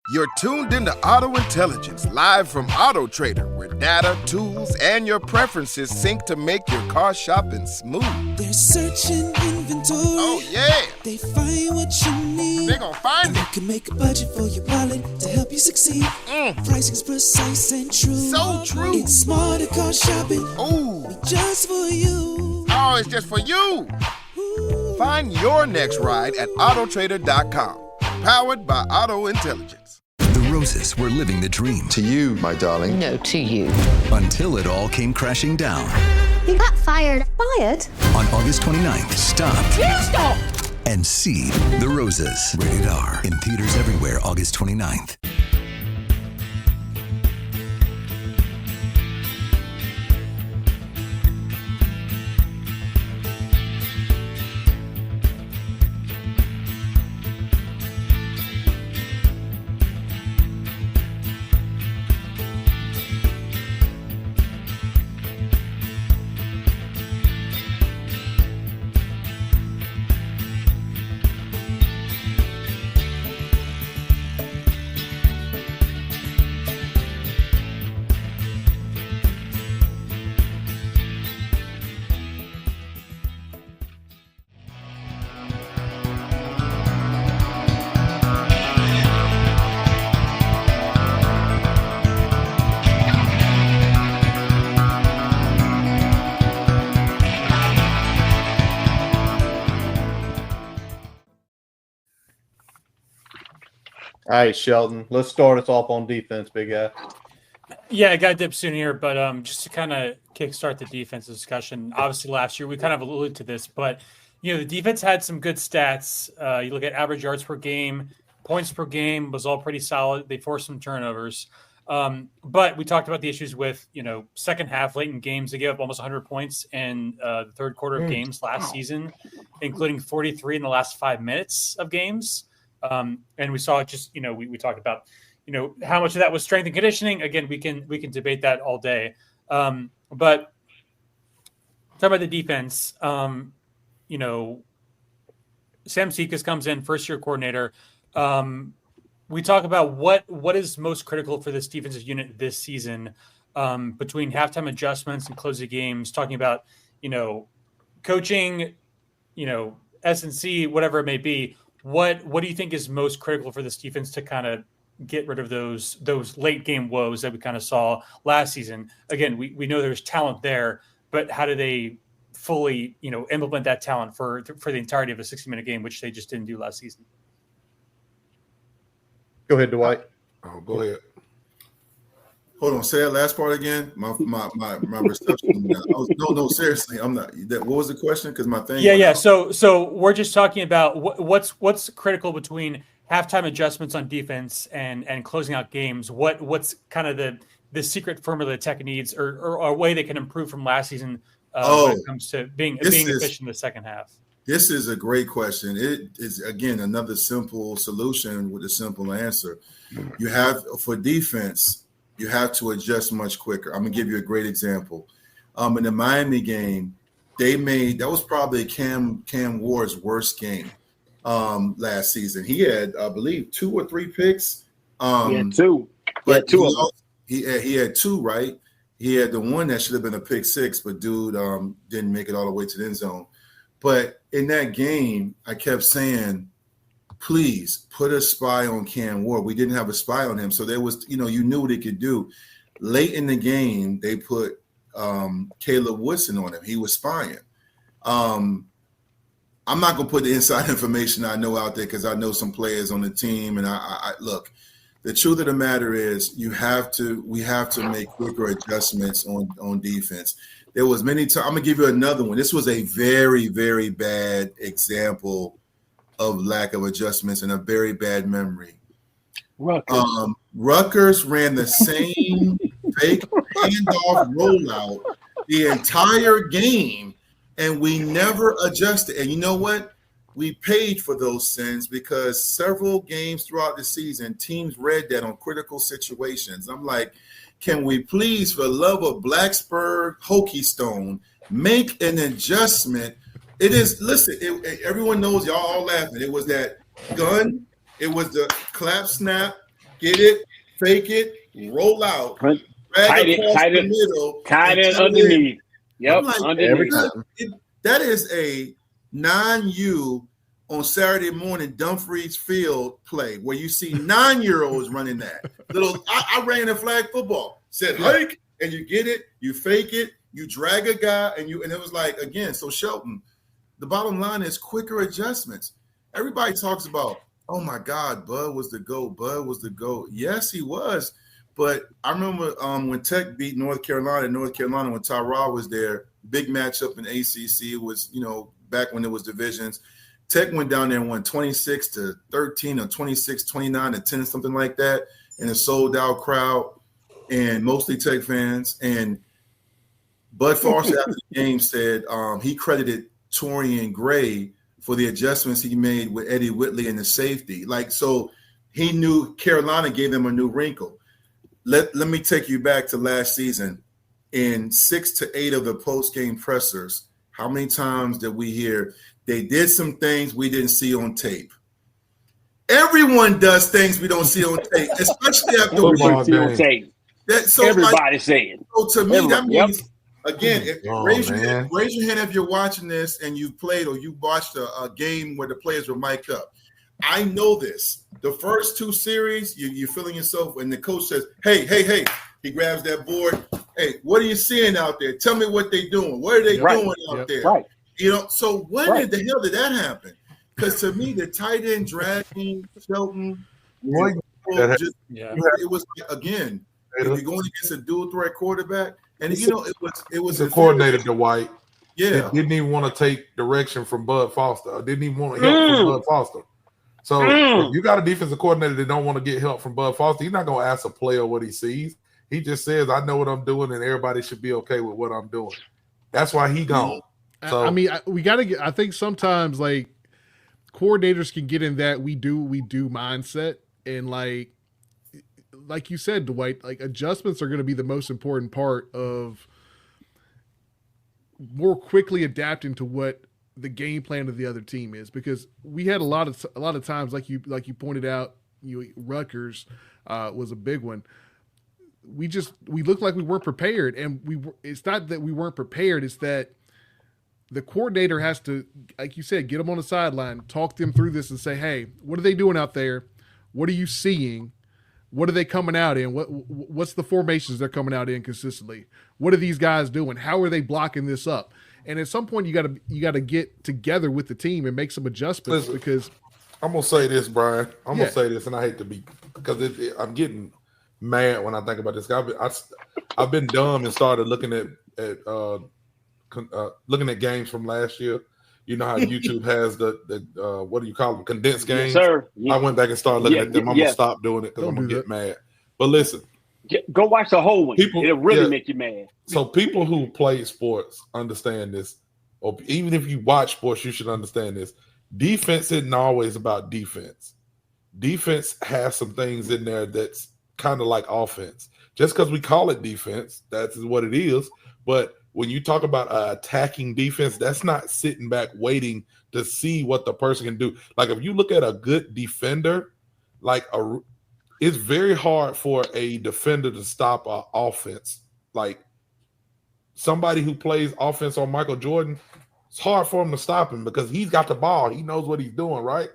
You're tuned into Auto Intelligence, live from Auto Trader, where data, tools, and your preferences sync to make your car shopping smooth. They're searching inventory. Oh, yeah. They find what you need. They're gonna find it. You can make a budget for your wallet to help you succeed. Pricing's precise and true. So true. It's smarter car shopping. Ooh. Just for you. Oh, it's just for you. Ooh. Find your next ride at autotrader.com. Powered by Auto Intelligence. The Roses were living the dream. To you, my darling. No, to you. Until it all came crashing down. He got fired. Fired? On August 29th, stop. You stop! And see The Roses. Rated R. In theaters everywhere, August 29th. All right, Sheldon, let's start us off on defense, big guy. Yeah, I got to dip soon here, but just to kind of kickstart the defense discussion, obviously last year we kind of alluded to this, but the defense had some good stats. You look at average yards per game, points per game was all pretty solid. They forced some turnovers, but we talked about the issues with second half, late in games. They gave up almost 100 points in the third quarter of games last season, including 43 in the last 5 minutes of games. And we saw it just, we talked about, how much of that was strength and conditioning. Again, we can debate that all day. But talking about the defense, Sam Sekas comes in, first year coordinator. We talk about what is most critical for this defensive unit this season, between halftime adjustments and closing games, talking about, coaching, S&C, whatever it may be. What do you think is most critical for this defense to kind of get rid of those late game woes that we kind of saw last season? Again, we know there's talent there, but how do they fully implement that talent for the entirety of a 60-minute game, which they just didn't do last season? Go ahead, Dwight. Oh, go ahead. Hold on, say that last part again. My reception. No, seriously, I'm not. What was the question? Because my thing. Yeah. So we're just talking about what's critical between halftime adjustments on defense and closing out games. What's kind of the secret formula that Tech needs, or a way they can improve from last season when it comes to being efficient in the second half. This is a great question. It is, again, another simple solution with a simple answer. You have, for defense, you have to adjust much quicker. I'm going to give you a great example. In the Miami game, that was probably Cam Ward's worst game last season. He had, I believe, 2 or 3 picks. He had 2. But he had 2, right? He had the one that should have been a pick 6, but dude didn't make it all the way to the end zone. But in that game, I kept saying, please put a spy on Cam Ward. We didn't have a spy on him. So there was, you knew what he could do. Late in the game, they put Caleb Woodson on him. He was spying. I'm not going to put the inside information I know out there because I know some players on the team. And I look, the truth of the matter is we have to make quicker adjustments on defense. There was many times. I'm going to give you another one. This was a very, very bad example of lack of adjustments and a very bad memory. Rutgers ran the same fake handoff rollout the entire game, and we never adjusted. And you know what? We paid for those sins because several games throughout the season, teams read that on critical situations. I'm like, can we please, for the love of Blacksburg, Hokie Stone, make an adjustment? It is, listen, everyone knows, y'all all laughing. It was that gun, it was the clap snap, get it, fake it, roll out, drag across the middle, tight it underneath. Yep, like, underneath. That is a non-U on Saturday morning Dumfries Field play where you see 9-year-olds running that. I ran a flag football. Said hike, and you get it, you fake it, you drag a guy, and it was like, again, so Shelton, the bottom line is quicker adjustments. Everybody talks about, oh my God, Bud was the GOAT. Bud was the GOAT. Yes, he was. But I remember when Tech beat North Carolina when Tyrod was there, big matchup in ACC. It was, back when it was divisions. Tech went down there and won 26-13 or 26-29-10, something like that, in a sold-out crowd and mostly Tech fans. And Bud Foster after the game said he credited Torian Gray for the adjustments he made with Eddie Whitley and the safety. So he knew Carolina gave them a new wrinkle. Let me take you back to last season. In 6 to 8 of the post-game pressers, how many times did we hear they did some things we didn't see on tape? Everyone does things we don't see on tape, especially after we see on tape. Everybody's saying. So to me, that means, again, raise your hand if you're watching this and you've played or you watched a game where the players were mic'd up. I know this. The first 2 series, you're feeling yourself, and the coach says, hey. He grabs that board. Hey, what are you seeing out there? Tell me what they're doing. What are they doing out there? Right. So when the hell did that happen? Because to me, the tight end dragging Shelton, it was, again, if you're going against a dual threat quarterback, and it was a coordinator, Dwight. Yeah. It didn't even want to take direction from Bud Foster. Didn't even want to help from Bud Foster. So if you got a defensive coordinator that don't want to get help from Bud Foster, he's not going to ask a player what he sees. He just says, I know what I'm doing, and everybody should be okay with what I'm doing. That's why he gone. So we got to get – I think sometimes, coordinators can get in that we do mindset. And, like you said, Dwight, adjustments are going to be the most important part of more quickly adapting to what the game plan of the other team is. Because we had a lot of times, like you pointed out, Rutgers was a big one. We looked like we weren't prepared, and it's not that we weren't prepared. It's that the coordinator has to, like you said, get them on the sideline, talk them through this and say, hey, what are they doing out there? What are you seeing? What are they coming out in? What's the formations they're coming out in consistently? What are these guys doing? How are they blocking this up? And at some point you got to get together with the team and make some adjustments. Because I'm going to say this, Brian. I'm going to say this, and I hate to be, because I'm getting mad when I think about this. I've been dumb and started looking at games from last year. You know how YouTube has the what do you call them, condensed games? Yes, sir. I went back and started looking at them. I'm gonna stop doing it because I'm gonna get mad. But listen, go watch the whole one. It'll really make you mad. So people who play sports understand this, or even if you watch sports, you should understand this. Defense isn't always about defense. Defense has some things in there that's kind of like offense. Just because we call it defense, that's what it is. But when you talk about attacking defense, that's not sitting back waiting to see what the person can do. Like if you look at a good defender, it's very hard for a defender to stop an offense. Like somebody who plays offense on Michael Jordan, it's hard for him to stop him because he's got the ball. He knows what he's doing, right?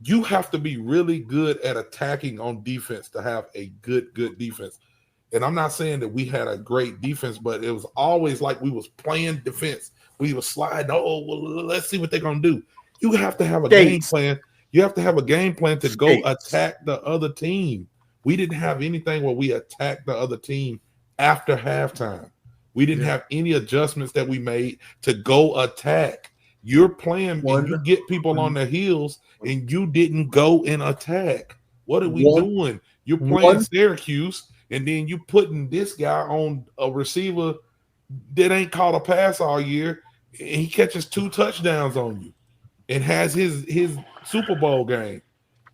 You have to be really good at attacking on defense to have a good defense. And I'm not saying that we had a great defense, but it was always like we was playing defense. We were sliding. Oh, well, let's see what they're going to do. You have to have a game plan. You have to have a game plan to go attack the other team. We didn't have anything where we attacked the other team after halftime. We didn't have any adjustments that we made to go attack. You're playing and you get people on their heels and you didn't go and attack. What are we doing? You're playing Syracuse and then you putting this guy on a receiver that ain't caught a pass all year and he catches 2 touchdowns on you and has his Super Bowl game.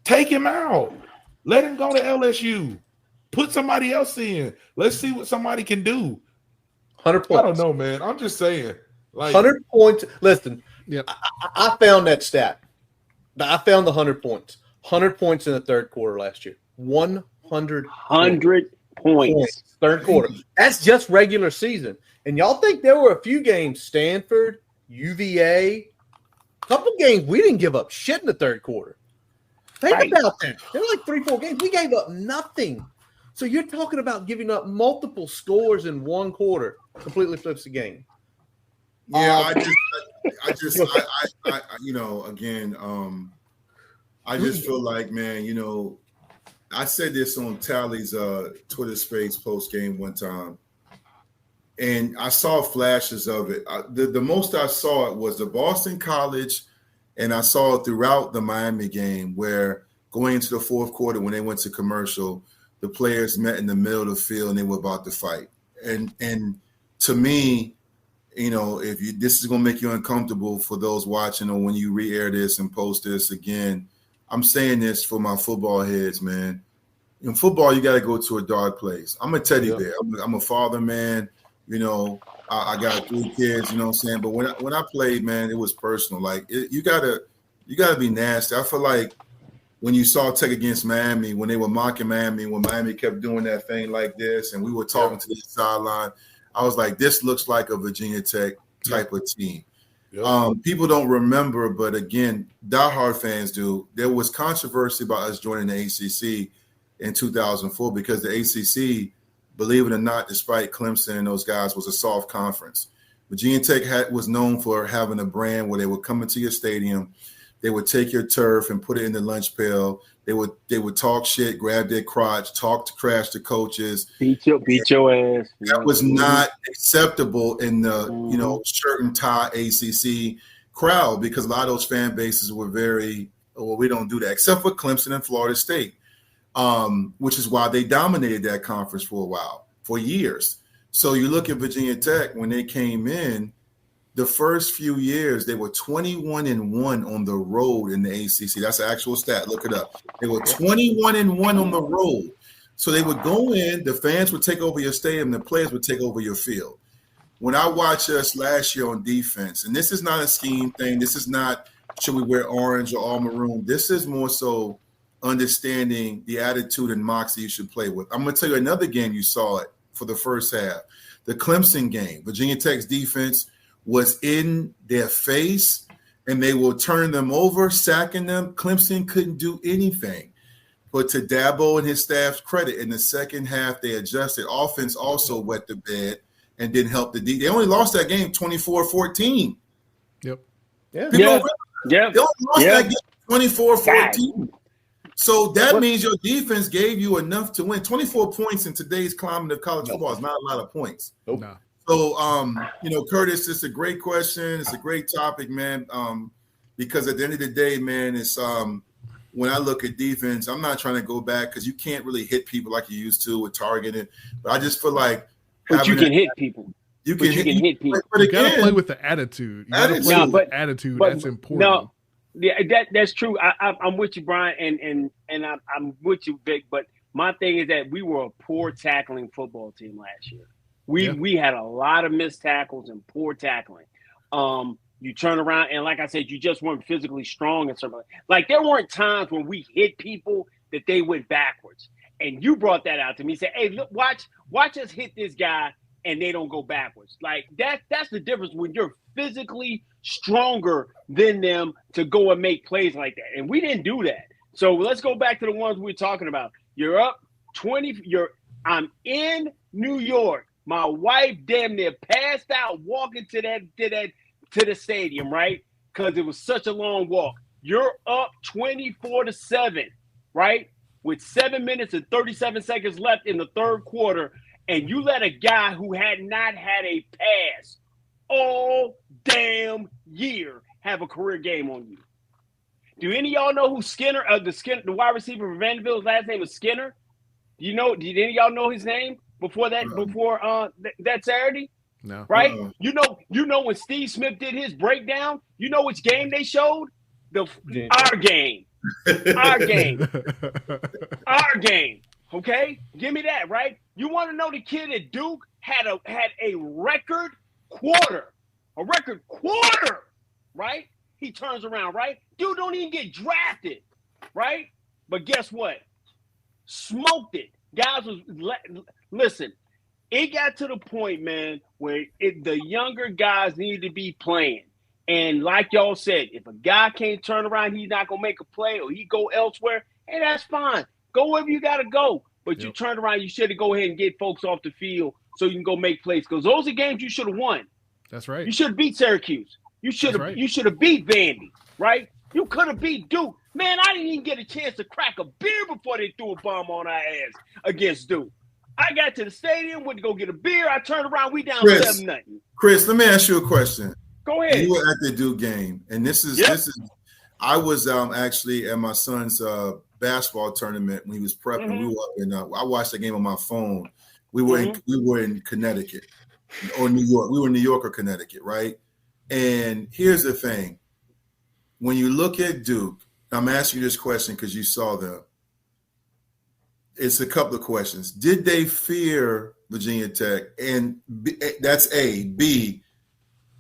Take him out. Let him go to LSU. Put somebody else in. Let's see what somebody can do. 100 points. I don't know, man. I'm just saying. 100 points. Listen, I found that stat. I found the 100 points. 100 points in the third quarter last year. 100 points. Third quarter. That's just regular season. And y'all think there were a few games, Stanford, UVA, a couple games we didn't give up shit in the third quarter. Think about that. There were like 3-4 games. We gave up nothing. So you're talking about giving up multiple scores in one quarter. Completely flips the game. Yeah, I just you know, again, I just feel like, man, you know, I said this on Tally's Twitter space post game one time, and I saw flashes of it. The most I saw it was the Boston College, and I saw it throughout the Miami game where going into the fourth quarter when they went to commercial, the players met in the middle of the field and they were about to fight. And to me, you know, this is going to make you uncomfortable for those watching, or when you re-air this and post this again, I'm saying this for my football heads, man. In football, you got to go to a dark place. I'm a teddy bear. I'm a father, man. You know, I got 3 kids, you know what I'm saying? But when I played, man, it was personal. Like, you gotta be nasty. I feel like when you saw Tech against Miami, when they were mocking Miami, when Miami kept doing that thing like this, and we were talking to the sideline, I was like, this looks like a Virginia Tech type of team. People don't remember, but again, diehard fans do. There was controversy about us joining the ACC in 2004 because the ACC, believe it or not, despite Clemson and those guys, was a soft conference. Virginia Tech was known for having a brand where they would come into your stadium, they would take your turf and put it in the lunch pail. They would talk shit, grab their crotch, trash to coaches, beat your ass. That was not acceptable in the you know, shirt and tie ACC crowd, because a lot of those fan bases were very, well, we don't do that, except for Clemson and Florida State, which is why they dominated that conference for a while, for years. So you look at Virginia Tech when they came in. The first few years, they were 21-1 on the road in the ACC. That's an actual stat. Look it up. They were 21-1 on the road. So they would go in, the fans would take over your stadium, the players would take over your field. When I watched us last year on defense, and this is not a scheme thing, this is not should we wear orange or all maroon. This is more so understanding the attitude and moxie you should play with. I'm going to tell you another game you saw it for the first half. The Clemson game, Virginia Tech's defense was in their face, and they will turn them over, sacking them. Clemson couldn't do anything. But to Dabo and his staff's credit, in the second half, they adjusted. Offense also wet the bed and didn't help the D. They only lost that game 24-14. Yep. Yeah. They only lost that game 24-14. So that means your defense gave you enough to win. 24 points in today's climate of college football is not a lot of points. Nope. No. So, you know, Curtis, it's a great question. It's a great topic, man, because at the end of the day, man, it's when I look at defense, I'm not trying to go back because you can't really hit people like you used to with targeting. But I just feel like – But you can hit people. You can hit people. But you got to play with the attitude. You got to play with the attitude. That's important. No, yeah, that's true. I'm with you, Brian, and I'm with you, Vic. But my thing is that we were a poor tackling football team last year. We had a lot of missed tackles and poor tackling. You turn around and, like I said, you just weren't physically strong and something. Like there weren't times when we hit people that they went backwards. And you brought that out to me. Say, hey, look, watch us hit this guy and they don't go backwards. Like that's the difference when you're physically stronger than them to go and make plays like that. And we didn't do that. So let's go back to the ones we were talking about. You're up 20. I'm in New York. My wife damn near passed out walking to the stadium, right? Because it was such a long walk. You're up 24-7, right? With 7 minutes and 37 seconds left in the third quarter, and you let a guy who had not had a pass all damn year have a career game on you. Do any of y'all know who Skinner, the wide receiver for Vanderbilt's last name is Skinner? Did any of y'all know his name before that Saturday? No. Right? You know when Steve Smith did his breakdown, you know which game they showed? Our game. Our game. Our game. Okay? Give me that, right? You want to know the kid at Duke had a record quarter. A record quarter, right? He turns around, right? Dude don't even get drafted, right? But guess what? smoked it. Guys was listen. It got to the point, man, where the younger guys need to be playing. And like y'all said, if a guy can't turn around, he's not gonna make a play, or he go elsewhere. Hey, that's fine. Go wherever you gotta go. But you turn around, you should go ahead and get folks off the field so you can go make plays. Because those are games you should have won. That's right. You should have beat Syracuse. You should have beat Vandy, right? You could have beat Duke. Man, I didn't even get a chance to crack a beer before they threw a bomb on our ass against Duke. I got to the stadium, went to go get a beer. I turned around, we down 7-0. Chris, let me ask you a question. Go ahead. You were at the Duke game, and this is I was actually at my son's basketball tournament when he was prepping. Mm-hmm. We were up in I watched the game on my phone. We were in Connecticut or New York. We were in New York or Connecticut, right? And here's the thing. When you look at Duke, I'm asking you this question because you saw them. It's a couple of questions. Did they fear Virginia Tech? And that's A. B,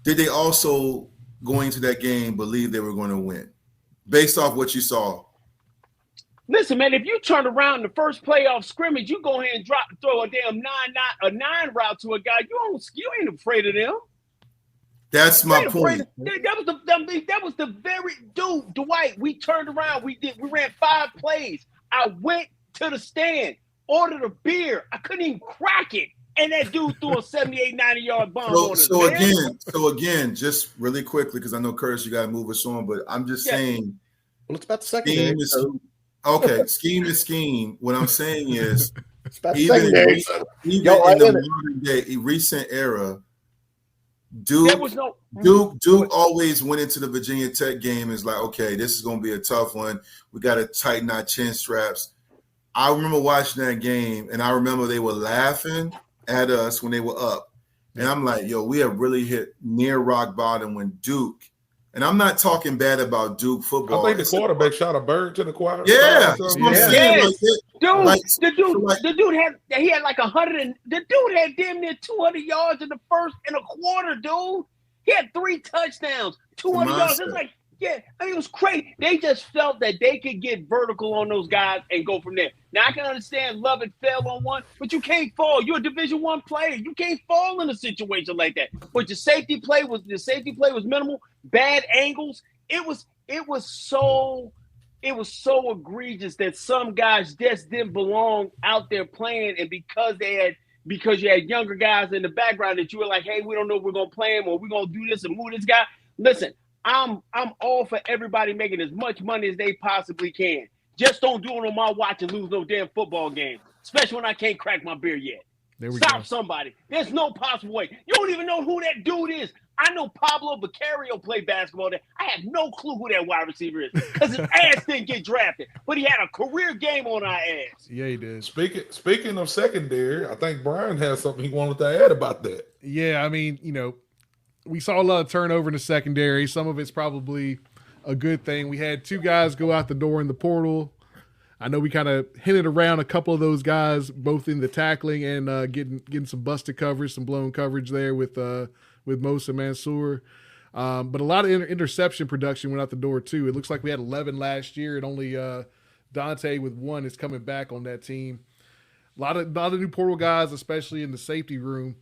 did they also, going into that game, believe they were going to win based off what you saw? Listen, man, if you turn around the first playoff scrimmage, you go ahead and throw a damn 9 route to a guy. You ain't afraid of them. That's my point. That was the very dude, Dwight. We turned around. We ran 5 plays. I went to the stand, ordered a beer. I couldn't even crack it. And that dude threw a 78, 90-yard bomb on us. So again, just really quickly, because I know, Curtis, you got to move us on, but I'm just saying. Well, it's about the secondary. Scheme is scheme. What I'm saying is, it's about even in the modern day, recent era, Duke always went into the Virginia Tech game as like, okay, this is going to be a tough one. We got to tighten our chin straps. I remember watching that game, and I remember they were laughing at us when they were up. And I'm like, yo, we have really hit near rock bottom when Duke, and I'm not talking bad about Duke football. I think the quarterback shot a bird to the choir. Yeah. The dude had like 100. The dude had damn near 200 yards in the first and a quarter, dude. He had 3 touchdowns, 200 yards. It's like, it was crazy. They just felt that they could get vertical on those guys and go from there. Now I can understand Lovett fell on one, but you can't fall. You're a Division I player. You can't fall in a situation like that. But the safety play was minimal. Bad angles. It was so egregious that some guys just didn't belong out there playing, and because you had younger guys in the background that you were like, hey, we don't know if we're gonna play him or we're gonna do this and move this guy. Listen. I'm all for everybody making as much money as they possibly can. Just don't do it on my watch and lose no damn football game, especially when I can't crack my beer yet. Stop somebody. There's no possible way. You don't even know who that dude is. I know Pablo Beccario played basketball there. I have no clue who that wide receiver is because his ass didn't get drafted, but he had a career game on our ass. Yeah, he did. Speaking of secondary, I think Brian has something he wanted to add about that. Yeah, I mean, we saw a lot of turnover in the secondary. Some of it's probably a good thing. We had 2 guys go out the door in the portal. I know we kind of hinted around a couple of those guys, both in the tackling and getting some busted coverage, some blown coverage there with Mose and Mansour. But a lot of interception production went out the door too. It looks like we had 11 last year, and only Dante with 1 is coming back on that team. A lot of new portal guys, especially in the safety room.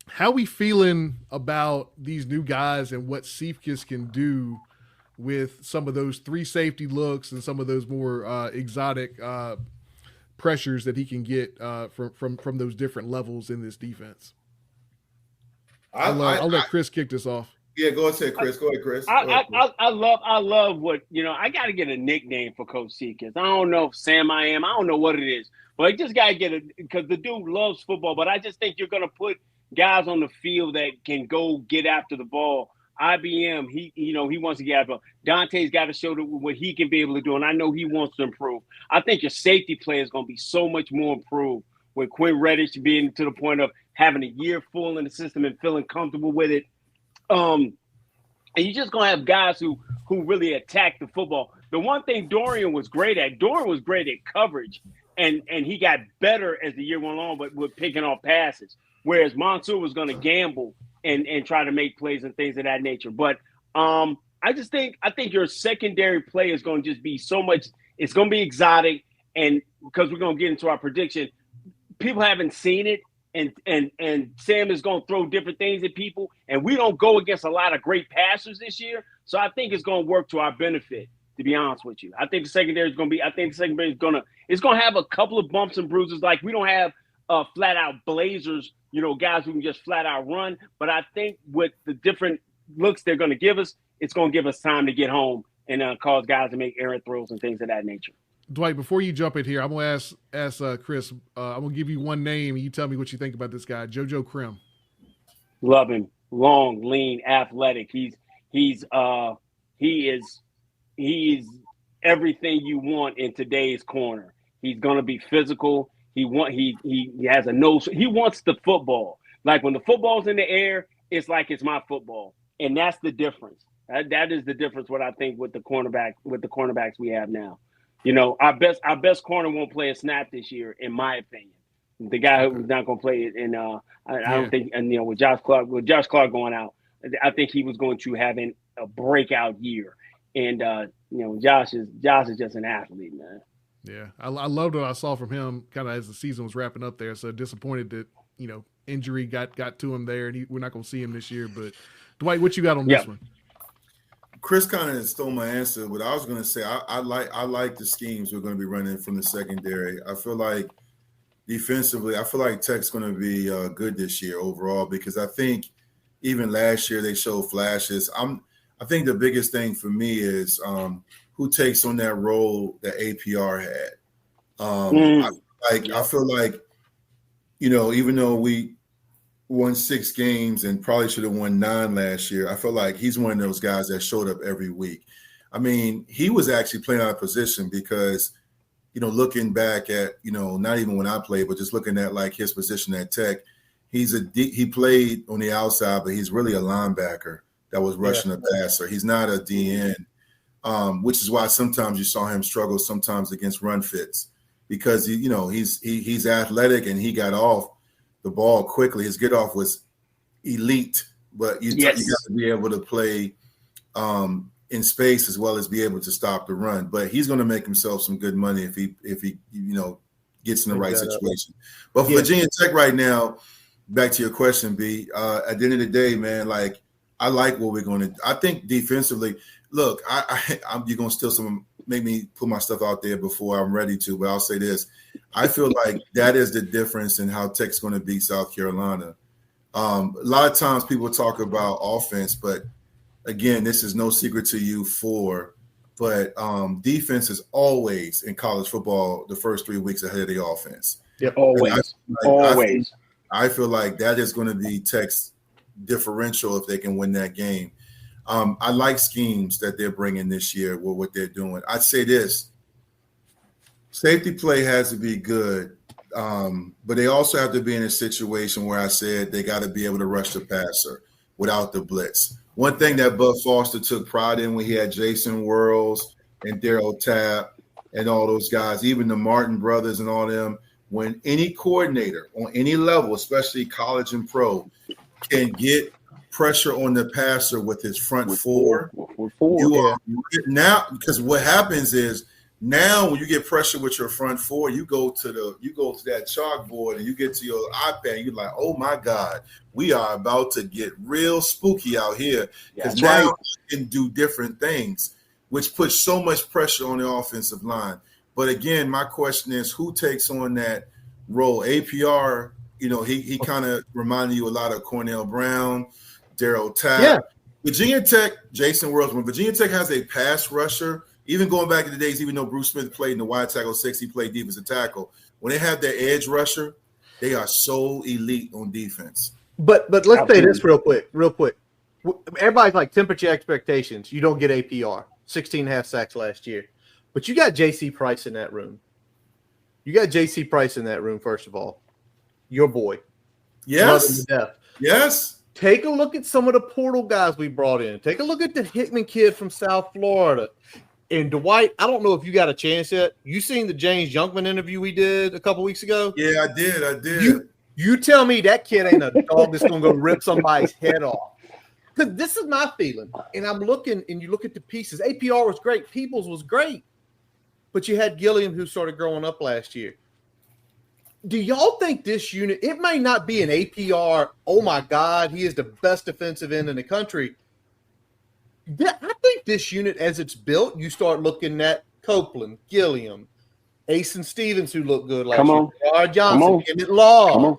How we feeling about these new guys and what Cephas can do with some of those 3 safety looks and some of those more exotic pressures that he can get from those different levels in this defense? I'll let Chris kick this off. Yeah, go ahead, Chris. Go ahead, Chris. I love what I got to get a nickname for Coach Cephas. I don't know if Sam I am. I don't know what it is, but I just got to get it because the dude loves football. But I just think you're gonna put guys on the field that can go get after the ball. IBM, he wants to get after the ball. Dante's got to show what he can be able to do, and I know he wants to improve. I think your safety play is going to be so much more improved with Quinn Reddish being to the point of having a year full in the system and feeling comfortable with it. And you're just going to have guys who really attack the football. The one thing Dorian was great at coverage, and he got better as the year went on, but with picking off passes. Whereas Mansour was going to gamble and try to make plays and things of that nature. But I think your secondary play is going to just be so much. It's going to be exotic. and because we're gonna get into our prediction, people haven't seen it, and Sam is gonna throw different things at people, and we don't go against a lot of great passers this year, so I think it's gonna work to our benefit. To be honest with you, I think the secondary is gonna have a couple of bumps and bruises. Like we don't have flat out blazers, guys who can just flat out run. But I think with the different looks they're gonna give us, it's gonna give us time to get home and cause guys to make errant throws and things of that nature. Dwight, before you jump in here, I'm going to ask Chris. I'm going to give you one name, and you tell me what you think about this guy, JoJo Krim. Love him. Long, lean, athletic. He is everything you want in today's corner. He's going to be physical. He has a nose. He wants the football. Like when the football's in the air, it's like it's my football, and that's the difference. That is the difference. What I think with the cornerbacks we have now. Our best corner won't play a snap this year, in my opinion. The guy who's not going to play it, and I don't think, and with Josh Clark going out, I think he was going to have a breakout year. And Josh is just an athlete, man. Yeah, I loved what I saw from him, kind of as the season was wrapping up there. So disappointed that injury got to him there, and we're not going to see him this year. But Dwight, what you got on this one? Chris kind of stole my answer. What I was going to say, I like the schemes we're going to be running from the secondary. I feel like defensively, Tech's going to be good this year overall, because I think even last year they showed flashes. I think the biggest thing for me is who takes on that role that APR had. I feel like, even though we won 6 games and probably should have won 9 last year, I feel like he's one of those guys that showed up every week. I mean, he was actually playing out of position because, looking back at, not even when I played, but just looking at like his position at Tech, he played on the outside, but he's really a linebacker that was rushing the passer. He's not a DN, which is why sometimes you saw him struggle sometimes against run fits, because he's athletic and he got off the ball quickly. His get off was elite, but you got to be able to play in space as well as be able to stop the run. But he's going to make himself some good money if he gets in the right situation. But for Virginia Tech right now, back to your question, B. At the end of the day, man, I like what we're going to. I think defensively, look, you're going to steal make me put my stuff out there before I'm ready to, but I'll say this. I feel like that is the difference in how Tech's going to beat South Carolina. A lot of times people talk about offense, but again, this is no secret to you but defense is always in college football the first 3 weeks ahead of the offense. Yeah, always. Always. I feel like that is going to be Tech's differential if they can win that game. I like schemes that they're bringing this year with what they're doing. I'd say this. Safety play has to be good, but they also have to be in a situation where I said they got to be able to rush the passer without the blitz. One thing that Bud Foster took pride in when he had Jason Whirls and Darryl Tapp and all those guys, even the Martin brothers and all them, when any coordinator on any level, especially college and pro, can get pressure on the passer with his front four, you are now, because what happens is now when you get pressure with your front four, you go to that chalkboard and you get to your iPad and you're like, oh my God, we are about to get real spooky out here, because now you can do different things, which puts so much pressure on the offensive line. But again, my question is, who takes on that role? APR, he kind of reminded you a lot of Cornell Brown, Darryl Tapp. Yeah. Virginia Tech, Jason Whirls. When Virginia Tech has a pass rusher, even going back in the days, even though Bruce Smith played in the wide tackle 6, he played defensive tackle. When they have their edge rusher, they are so elite on defense. But let's say this real quick. Everybody's like temperature expectations. You don't get APR. 16.5 sacks last year. But you got J.C. Price in that room. First of all. Your boy. Yes. Yes. Take a look at some of the portal guys we brought in. Take a look at the Hickman kid from South Florida. And Dwight, I don't know if you got a chance yet. You seen the James Junkman interview we did a couple weeks ago? Yeah, I did. You tell me that kid ain't a dog that's going to go rip somebody's head off. Because this is my feeling. And I'm looking, and you look at the pieces. APR was great. Peoples was great. but you had Gilliam who started growing up last year. Do y'all think this unit, it may not be an APR, oh my God, he is the best defensive end in the country. I think this unit, as it's built, you start looking at Copeland, Gilliam, Asen Stevens, who looked good last year, Rod Johnson, Emmett Law.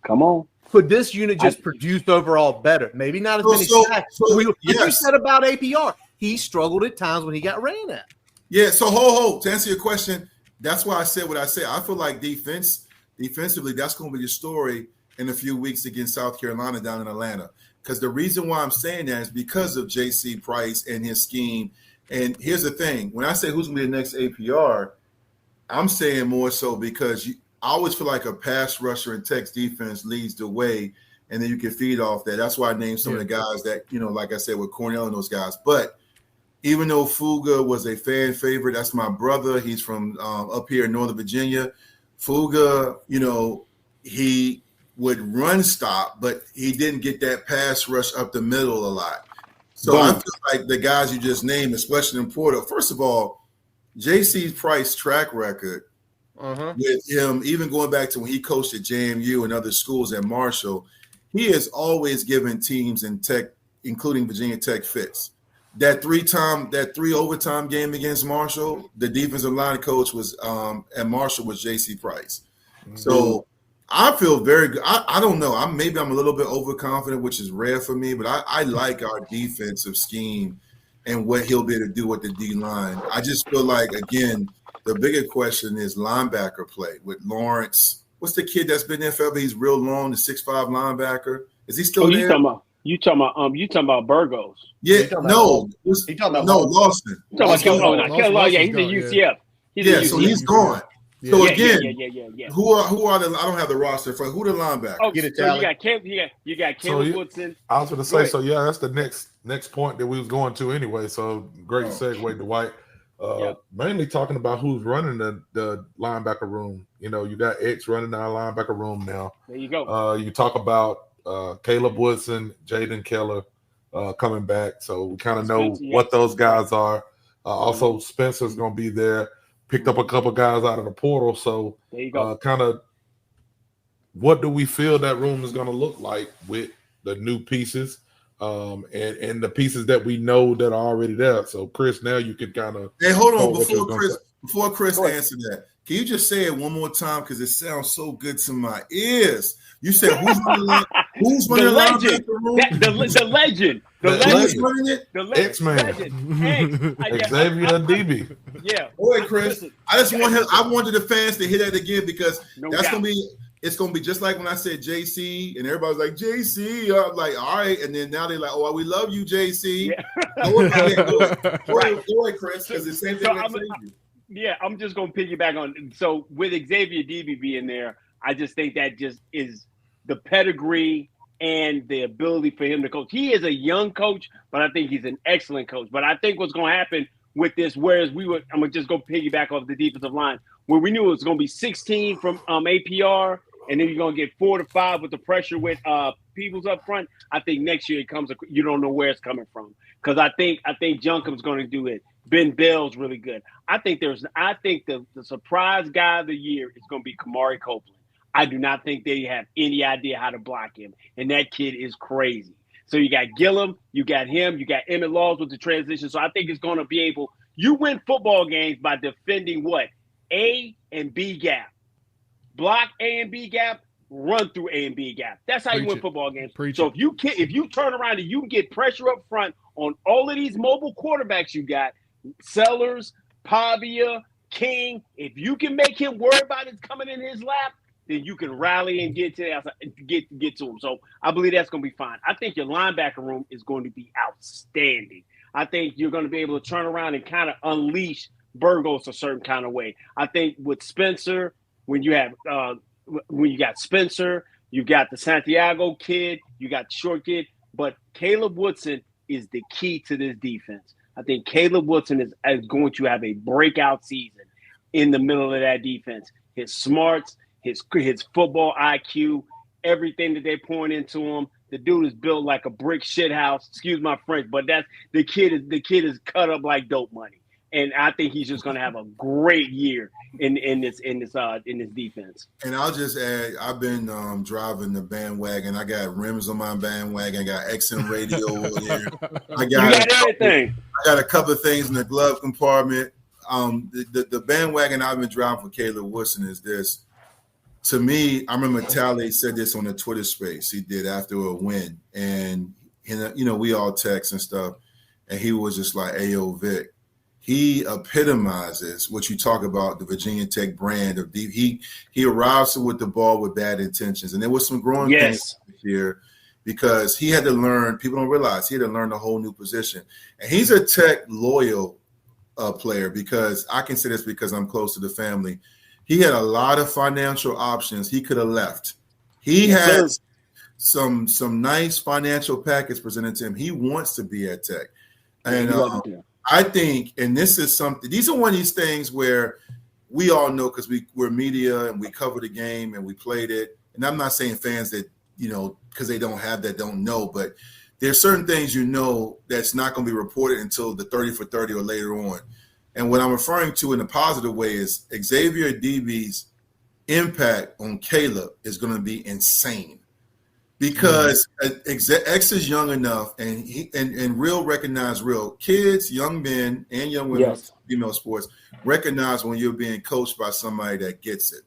Come on. Could this unit just produce overall better? Maybe not as many sacks. You said about APR, he struggled at times when he got ran at. Yeah, so to answer your question, that's why I said what I said. I feel like defensively, that's going to be the story in a few weeks against South Carolina down in Atlanta. Because the reason why I'm saying that is because of J.C. Price and his scheme. And here's the thing. When I say who's going to be the next APR, I'm saying more so because I always feel like a pass rusher in Tech's defense leads the way, and then you can feed off that. That's why I named some of the guys that, like I said, with Cornell and those guys. But even though Fuga was a fan favorite, that's my brother. He's from up here in Northern Virginia. Fuga, he would run stop, but he didn't get that pass rush up the middle a lot. So I feel like the guys you just named, especially in Porter, first of all, J.C. Price track record with him, even going back to when he coached at JMU and other schools at Marshall, he has always given teams in Tech, including Virginia Tech, fits. That three overtime game against Marshall, the defensive line coach was at Marshall was J.C. Price. So I feel very good. I don't know. Maybe I'm a little bit overconfident, which is rare for me, but I like our defensive scheme and what he'll be able to do with the D-line. I just feel like, again, the bigger question is linebacker play with Lawrence. What's the kid that's been there forever? He's real long, the 6'5" linebacker. Is he still there? You talking about Burgos? Yeah, Lawson. He's a UCF. So he's gone. Yeah. So again, who are the? I don't have the roster for who the linebackers. Oh, so you got Caleb Woodson. I was going to say, so yeah, that's the next point that we was going to anyway. So great segue, Dwight. Mainly talking about who's running the linebacker room. You got X running our linebacker room now. There you go. You talk about Caleb Woodson, Jaden Keller coming back. So we kind of know what those guys are. Also, Spencer's going to be there. Picked up a couple guys out of the portal. So there you go. Kind of what do we feel that room is going to look like with the new pieces and the pieces that we know that are already there. So, Chris, now you can kind of – Hey, hold on. Before Chris answers that, can you just say it one more time because it sounds so good to my ears? You said who's running the legend? The legend. The legend. Running it? The X-Man. Xavier DB. Yeah. Boy, Chris, I wanted the fans to hear that again because it's gonna be just like when I said JC and everybody's like JC. I'm like, all right, and then now they're like, oh, we love you, JC. Yeah. Go ahead, Chris, because the same thing. I'm just gonna piggyback on. So with Xavier DB being there, I just think that just is the pedigree and the ability for him to coach. He is a young coach, but I think he's an excellent coach. But I think what's going to happen with this, whereas I'm going to just go piggyback off the defensive line, where we knew it was going to be 16 from APR, and then you're going to get 4 to 5 with the pressure with Peebles up front. I think next year you don't know where it's coming from. Because I think Juncom's going to do it. Ben Bell's really good. I think the surprise guy of the year is going to be Kamari Copeland. I do not think they have any idea how to block him. And that kid is crazy. So you got Gillum, you got him, you got Emmett Laws with the transition. So I think it's going to be able – you win football games by defending what? A and B gap. Block A and B gap, run through A and B gap. That's how you win football games. So if you turn around and you get pressure up front on all of these mobile quarterbacks you got, Sellers, Pavia, King, if you can make him worry about it coming in his lap, then you can rally and get to the outside, get to him. So I believe that's going to be fine. I think your linebacker room is going to be outstanding. I think you're going to be able to turn around and kind of unleash Burgos a certain kind of way. I think with Spencer, when you got Spencer, you got the Santiago kid, you got the short kid, but Caleb Woodson is the key to this defense. I think Caleb Woodson is going to have a breakout season in the middle of that defense. His smarts, his football IQ, everything that they point into him. The dude is built like a brick shit house. Excuse my French, but that's the kid is cut up like dope money. and I think he's just going to have a great year in this defense. And I'll just add, I've been driving the bandwagon. I got rims on my bandwagon. I got XM radio over there. You got everything. I got a couple of things in the glove compartment. The bandwagon I've been driving for Caleb Woodson is this. To me, I remember Tally said this on the Twitter space he did after a win. And, we all text and stuff. And he was just like, Ayo, Vic. He epitomizes what you talk about, the Virginia Tech brand of deep. He arrives with the ball with bad intentions. And there was some growing pains here because he had to learn. People don't realize he had to learn a whole new position. And he's a Tech loyal player because I can say this because I'm close to the family. He had a lot of financial options he could have left. He has some nice financial package presented to him. He wants to be at Tech. And I think, and this is something, these are one of these things where we all know because we're media and we cover the game and we played it. And I'm not saying fans that, because they don't have that, don't know, but there's certain things that's not going to be reported until the 30 for 30 or later on. And what I'm referring to in a positive way is Xavier DB's impact on Caleb is going to be insane. Because X is young enough, and he and real recognize real kids, young men, and young women, female sports recognize when you're being coached by somebody that gets it.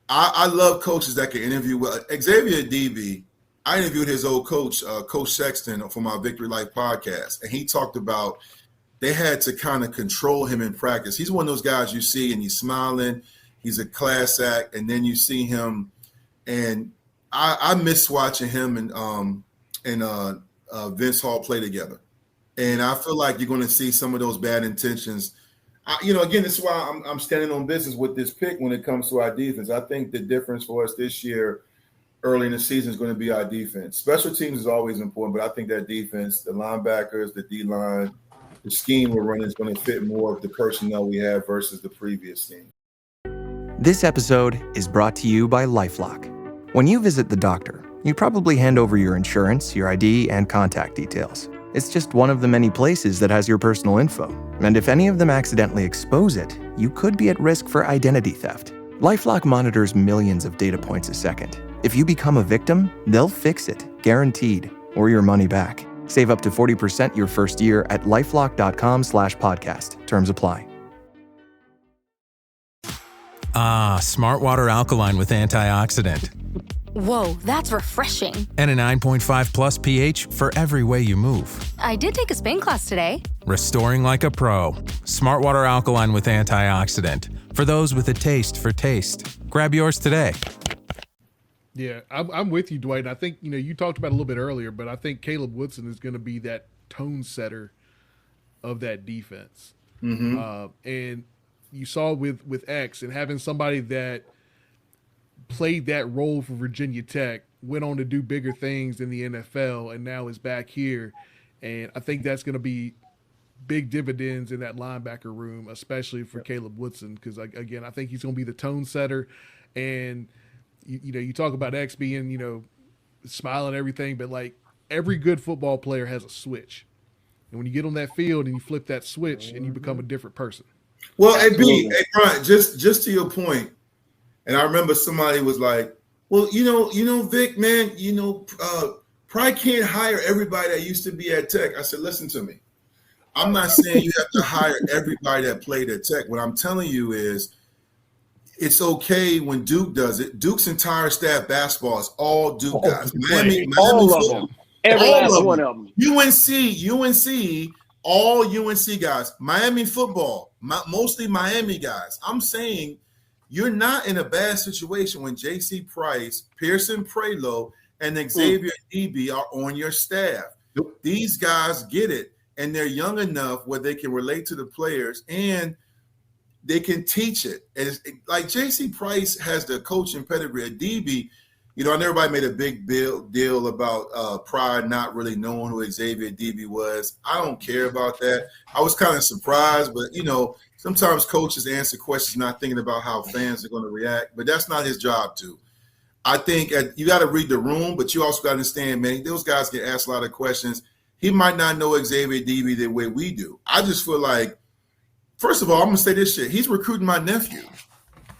I love coaches that can interview. Well, Xavier DB, I interviewed his old coach, Coach Sexton, for my Vicktory Life podcast, and he talked about they had to kind of control him in practice. He's one of those guys you see, and he's smiling, he's a class act, and then you see him, and I miss watching him and Vince Hall play together. And I feel like you're going to see some of those bad intentions. Again, this is why I'm standing on business with this pick when it comes to our defense. I think the difference for us this year, early in the season, is going to be our defense. Special teams is always important, but I think that defense, the linebackers, the D-line, the scheme we're running is going to fit more of the personnel we have versus the previous scheme. This episode is brought to you by LifeLock. When you visit the doctor, you probably hand over your insurance, your ID, and contact details. It's just one of the many places that has your personal info. And if any of them accidentally expose it, you could be at risk for identity theft. LifeLock monitors millions of data points a second. If you become a victim, they'll fix it, guaranteed, or your money back. Save up to 40% your first year at LifeLock.com/podcast. Terms apply. Smart Water Alkaline with antioxidant. Whoa, that's refreshing. And a 9.5 plus pH for every way you move. I did take a spin class today. Restoring like a pro. Smart Water Alkaline with antioxidant. For those with a taste for taste. Grab yours today. Yeah, I'm with you, Dwight. I think, you talked about it a little bit earlier, but I think Caleb Woodson is going to be that tone setter of that defense. Mm-hmm. And you saw with X and having somebody that played that role for Virginia Tech, went on to do bigger things in the NFL, and now is back here. And I think that's going to be big dividends in that linebacker room, especially for Caleb Woodson, because, again, I think he's going to be the tone setter. And, you talk about X being, smiling and everything, but, like, every good football player has a switch. And when you get on that field and you flip that switch and you become a different person. Well, hey, Brian, just to your point, and I remember somebody was like, well, Vic, man, probably can't hire everybody that used to be at Tech. I said, listen to me. I'm not saying you have to hire everybody that played at Tech. What I'm telling you is it's okay when Duke does it. Duke's entire staff basketball is all Duke guys. Miami all of them. Every last one of them. UNC, all UNC guys. Miami football, mostly Miami guys. I'm saying you're not in a bad situation when J.C. Price, Pearson Prelo, and Xavier DB are on your staff. These guys get it, and they're young enough where they can relate to the players and they can teach it. And like J.C. Price has the coaching pedigree. At DB, and everybody made a big deal about Pride not really knowing who Xavier DB was. I don't care about that. I was kind of surprised, but, sometimes coaches answer questions not thinking about how fans are going to react, but that's not his job to. I think you got to read the room, but you also got to understand, man, those guys get asked a lot of questions. he might not know Xavier Deeby the way we do. I just feel like, first of all, I'm gonna say this shit. He's recruiting my nephew.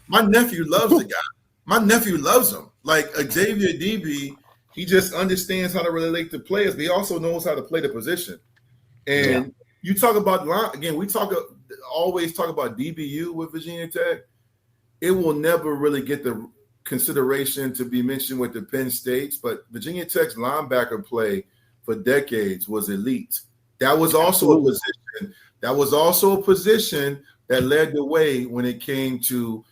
My nephew loves the guy. My nephew loves him. Like Xavier Deeby, he just understands how to relate to players, but he also knows how to play the position. And you talk about line again. We always talk about DBU with Virginia Tech. It will never really get the consideration to be mentioned with the Penn States, but Virginia Tech's linebacker play for decades was elite. That was also a position. That was also a position that led the way when it came to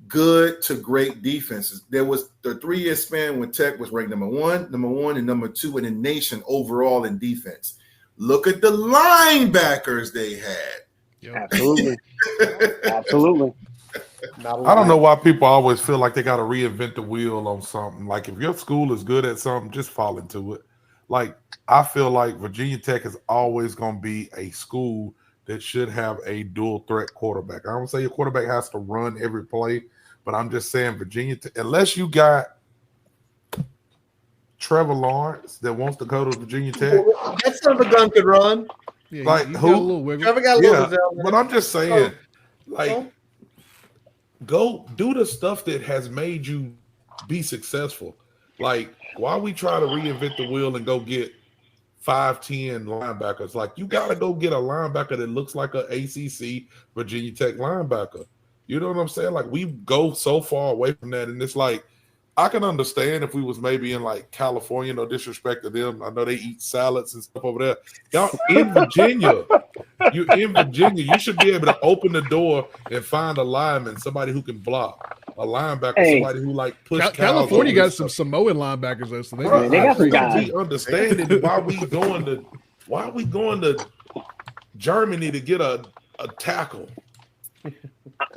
good to great defenses. There was the 3-year span when Tech was ranked number one, and number 2 in the nation overall in defense. Look at the linebackers they had. Yep. Absolutely. Absolutely. I don't know why people always feel like they got to reinvent the wheel on something. Like if your school is good at something, just fall into it. Like I feel like Virginia Tech is always going to be a school that should have a dual threat quarterback. I don't say your quarterback has to run every play, but I'm just saying Virginia Tech, unless you got Trevor Lawrence that wants to go to Virginia Tech. That son of a gun could run. Yeah, like who? Trevor got a little but I'm just saying, go do the stuff that has made you be successful. Like, why we try to reinvent the wheel and go get 5'10" linebackers? Like, you got to go get a linebacker that looks like an ACC Virginia Tech linebacker. You know what I'm saying? Like, we go so far away from that, and it's like, I can understand if we was maybe in like California, no disrespect to them. I know they eat salads and stuff over there. Y'all in Virginia, you should be able to open the door and find a lineman, somebody who can block, a linebacker, somebody who like push. California got some Samoan linebackers though, so they got some guys. Understanding why we going to Germany to get a tackle.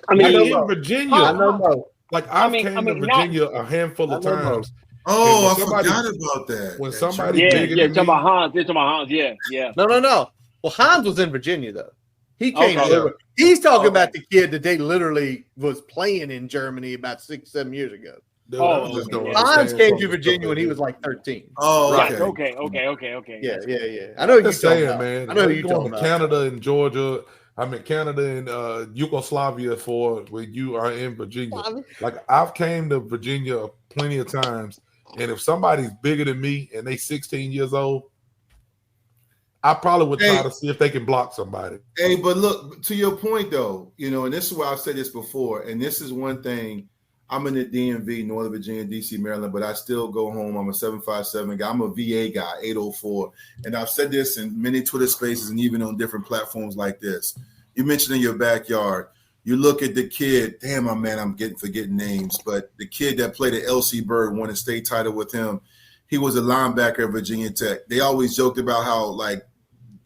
I mean, in Virginia, I don't know. Like I've came to Virginia a handful of times. Oh, I forgot about that. When somebody talking about Hans. They're talking about Hans. Yeah. No. Well, Hans was in Virginia though. He came over. He's talking about the kid that they literally was playing in Germany about 6-7 years ago. Hans came to Virginia when he was like 13. Oh, right. Okay. Yeah. I know you're saying, man. I know you're talking about. Canada and Georgia. I'm in Canada and Yugoslavia for when you are in Virginia. Like I've came to Virginia plenty of times, and if somebody's bigger than me and they 16 years old, I probably would try to see if they can block somebody. Hey, but look, to your point though, and this is why I've said this before, and this is one thing. I'm in the DMV, Northern Virginia, DC, Maryland, but I still go home. I'm a 757 guy. I'm a VA guy, 804. And I've said this in many Twitter spaces and even on different platforms like this. You mentioned in your backyard, you look at the kid, damn, I'm forgetting names, but the kid that played at LC Bird, won a state title with him. He was a linebacker at Virginia Tech. They always joked about how, like,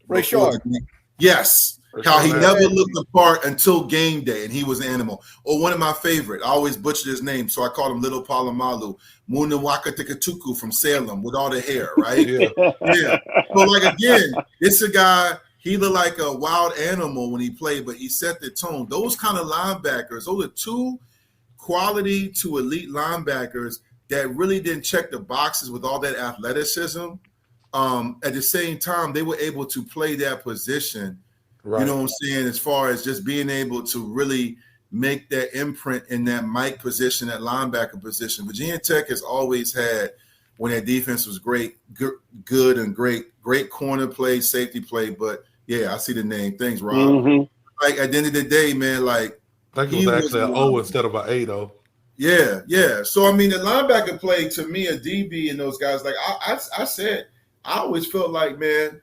Ray Shard. Yes. How he never looked the part until game day, and he was an animal. Or one of my favorite, I always butchered his name, so I called him Little Palomalu, Munawaka Tikatuku from Salem with all the hair, right? Yeah. So, like, again, it's a guy, he looked like a wild animal when he played, but he set the tone. Those kind of linebackers, those are two quality to elite linebackers that really didn't check the boxes with all that athleticism. At the same time, they were able to play that position. Right. You know what I'm saying? As far as just being able to really make that imprint in that Mike position, that linebacker position. Virginia Tech has always had, when their defense was great, good and great corner play, safety play. But yeah, I see the name. Thanks, Rob. Mm-hmm. Like at the end of the day, man, like I think it was actually an O instead of an A, though. Yeah. So I mean, the linebacker play to me, a DB and those guys. Like I said, I always felt like, man,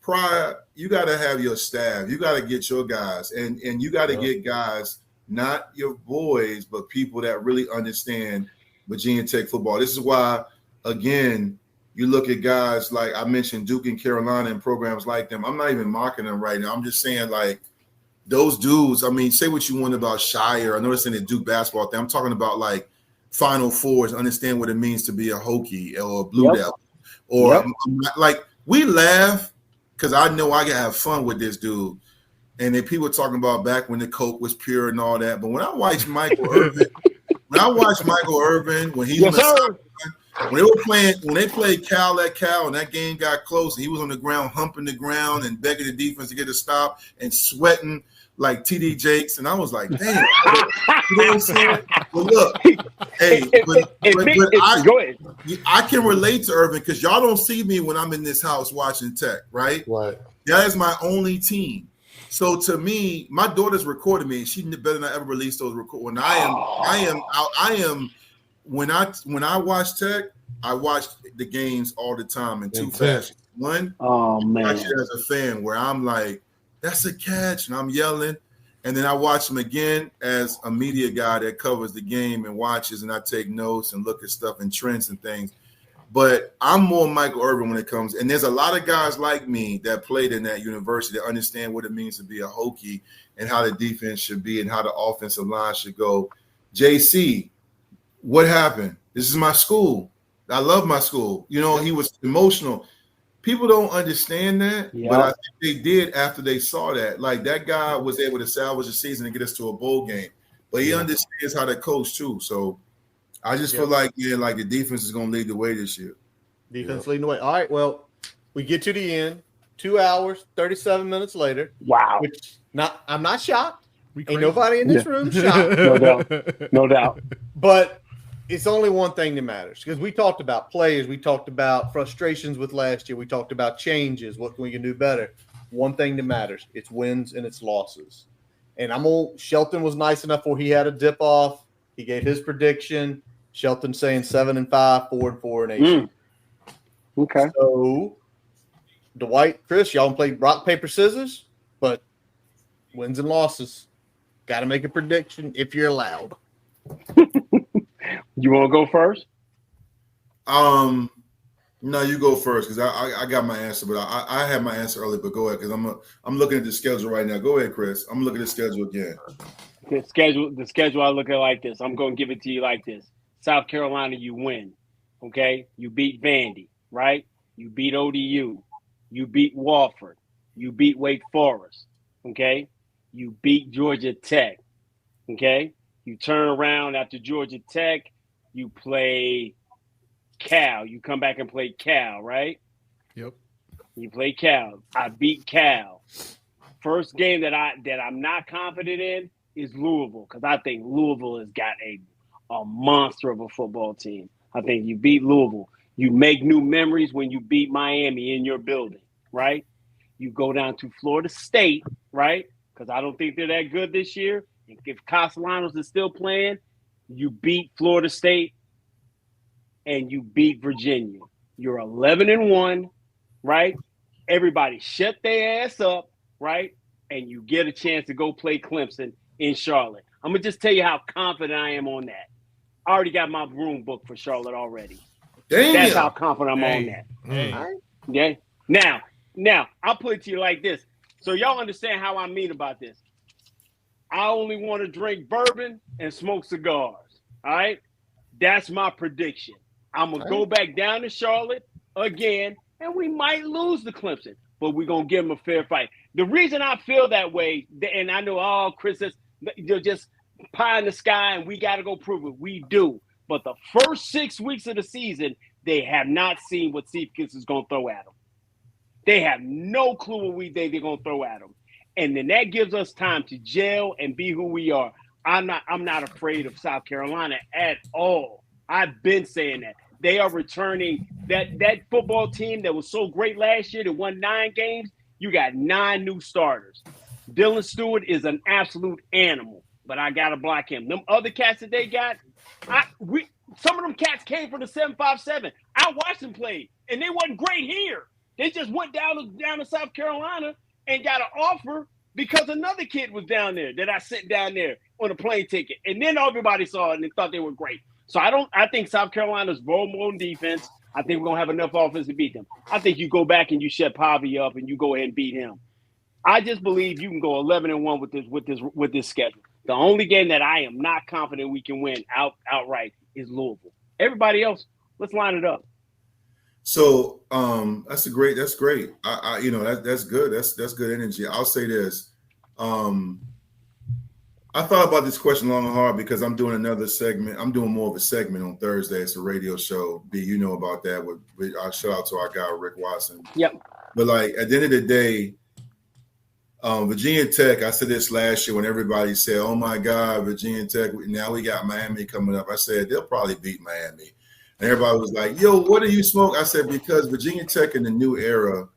prior, you got to have your staff. You got to get your guys, and you got to get guys, not your boys, but people that really understand Virginia Tech football. This is why, again, you look at guys like I mentioned, Duke and Carolina and programs like them. I'm not even mocking them right now. I'm just saying, like, those dudes, I mean, say what you want about Shire. I know it's in the Duke basketball thing. I'm talking about, like, Final Fours, understand what it means to be a Hokie or a Blue Devil. Or, like, we laugh because I know I can have fun with this dude. And then people talking about back when the Coke was pure and all that. But when I watch Michael Irvin, when he was when they played Cal at Cal and that game got close, and he was on the ground humping the ground and begging the defense to get a stop and sweating like TD Jakes, and I was like, damn. You know what I'm saying? Well, look, hey, go ahead. I can relate to Irvin because y'all don't see me when I'm in this house watching Tech, right? Right. That is my only team. So to me, my daughter's recorded me. She better not ever release those record. When when I watch Tech, I watch the games all the time in two fashions. One, watch it as a fan where I'm like, that's a catch, and I'm yelling. And then I watch them again as a media guy that covers the game and watches, and I take notes and look at stuff and trends and things. But I'm more Michael Irvin when it comes. And there's a lot of guys like me that played in that university that understand what it means to be a Hokie and how the defense should be and how the offensive line should go. JC, what happened? This is my school. I love my school. You know, he was emotional. People don't understand that, but I think they did after they saw that. Like, that guy was able to salvage the season and get us to a bowl game. But he understands how to coach, too. So I just feel like, the defense is going to lead the way this year. Defense leading the way. All right, well, we get to the end. 2 hours, 37 minutes later. Wow. I'm not shocked. Ain't nobody in this room shocked. No doubt. But it's only one thing that matters, because we talked about players, we talked about frustrations with last year, we talked about changes, what we can do better. One thing that matters, it's wins and it's losses. And Shelton was nice enough where he had a dip off. He gave his prediction. Shelton saying 7-5, 4-4, and 8. Okay. So Dwight, Chris, y'all play rock, paper, scissors, but wins and losses. Got to make a prediction if you're allowed. You want to go first? No, you go first because I got my answer, but I had my answer early. But go ahead because I'm looking at the schedule right now. Go ahead, Chris. I'm looking at the schedule again. The schedule I look at like this. I'm going to give it to you like this. South Carolina, you win. Okay, you beat Vandy, right? You beat ODU. You beat Wofford. You beat Wake Forest. Okay, you beat Georgia Tech. Okay, you turn around after Georgia Tech. You play Cal. You come back and play Cal, right? Yep. You play Cal. I beat Cal. First game that I'm not confident in is Louisville, because I think Louisville has got a monster of a football team. I think you beat Louisville. You make new memories when you beat Miami in your building, right? You go down to Florida State, right? Because I don't think they're that good this year. If Castellanos is still playing, you beat Florida State and you beat Virginia. You're 11-1, right? Everybody shut their ass up, right? And you get a chance to go play Clemson in Charlotte. I'm going to just tell you how confident I am on that. I already got my room booked for Charlotte already. Damn. That's how confident I'm on that. Hey. All right? Yeah. Now, I'll put it to you like this. So y'all understand how I mean about this. I only want to drink bourbon and smoke cigars. All right? That's my prediction. I'm going to go back down to Charlotte again, and we might lose to Clemson, but we're going to give them a fair fight. The reason I feel that way, and I know, Chris, they're just pie in the sky, and we got to go prove it. We do. But the first 6 weeks of the season, they have not seen what Seafkins is going to throw at them. They have no clue what we think they're going to throw at them. And then that gives us time to gel and be who we are. I'm not afraid of South Carolina at all. I've been saying that. They are returning that football team that was so great last year that won 9 games. You got 9 new starters. Dylan Stewart is an absolute animal, but I got to block him. Them other cats that they got, some of them cats came from the 757. I watched them play, and they wasn't great here. They just went down to South Carolina and got an offer because another kid was down there that I sent down there on a plane ticket. And then everybody saw it and they thought they were great. So I think South Carolina's vulnerable on defense. I think we're going to have enough offense to beat them. I think you go back and you shut Pavi up and you go ahead and beat him. I just believe you can go 11-1 with this schedule. The only game that I am not confident we can win outright is Louisville. Everybody else, let's line it up. So that's great. That's good. That's good energy. I'll say this. I thought about this question long and hard because I'm doing another segment. I'm doing more of a segment on Thursday. It's a radio show. B, you know about that. With I shout out to our guy Rick Watson. Yep. But like at the end of the day, Virginia Tech. I said this last year when everybody said, "Oh my God, Virginia Tech." Now we got Miami coming up. I said they'll probably beat Miami. And everybody was like, "Yo, what do you smoke?" I said because Virginia Tech in the new era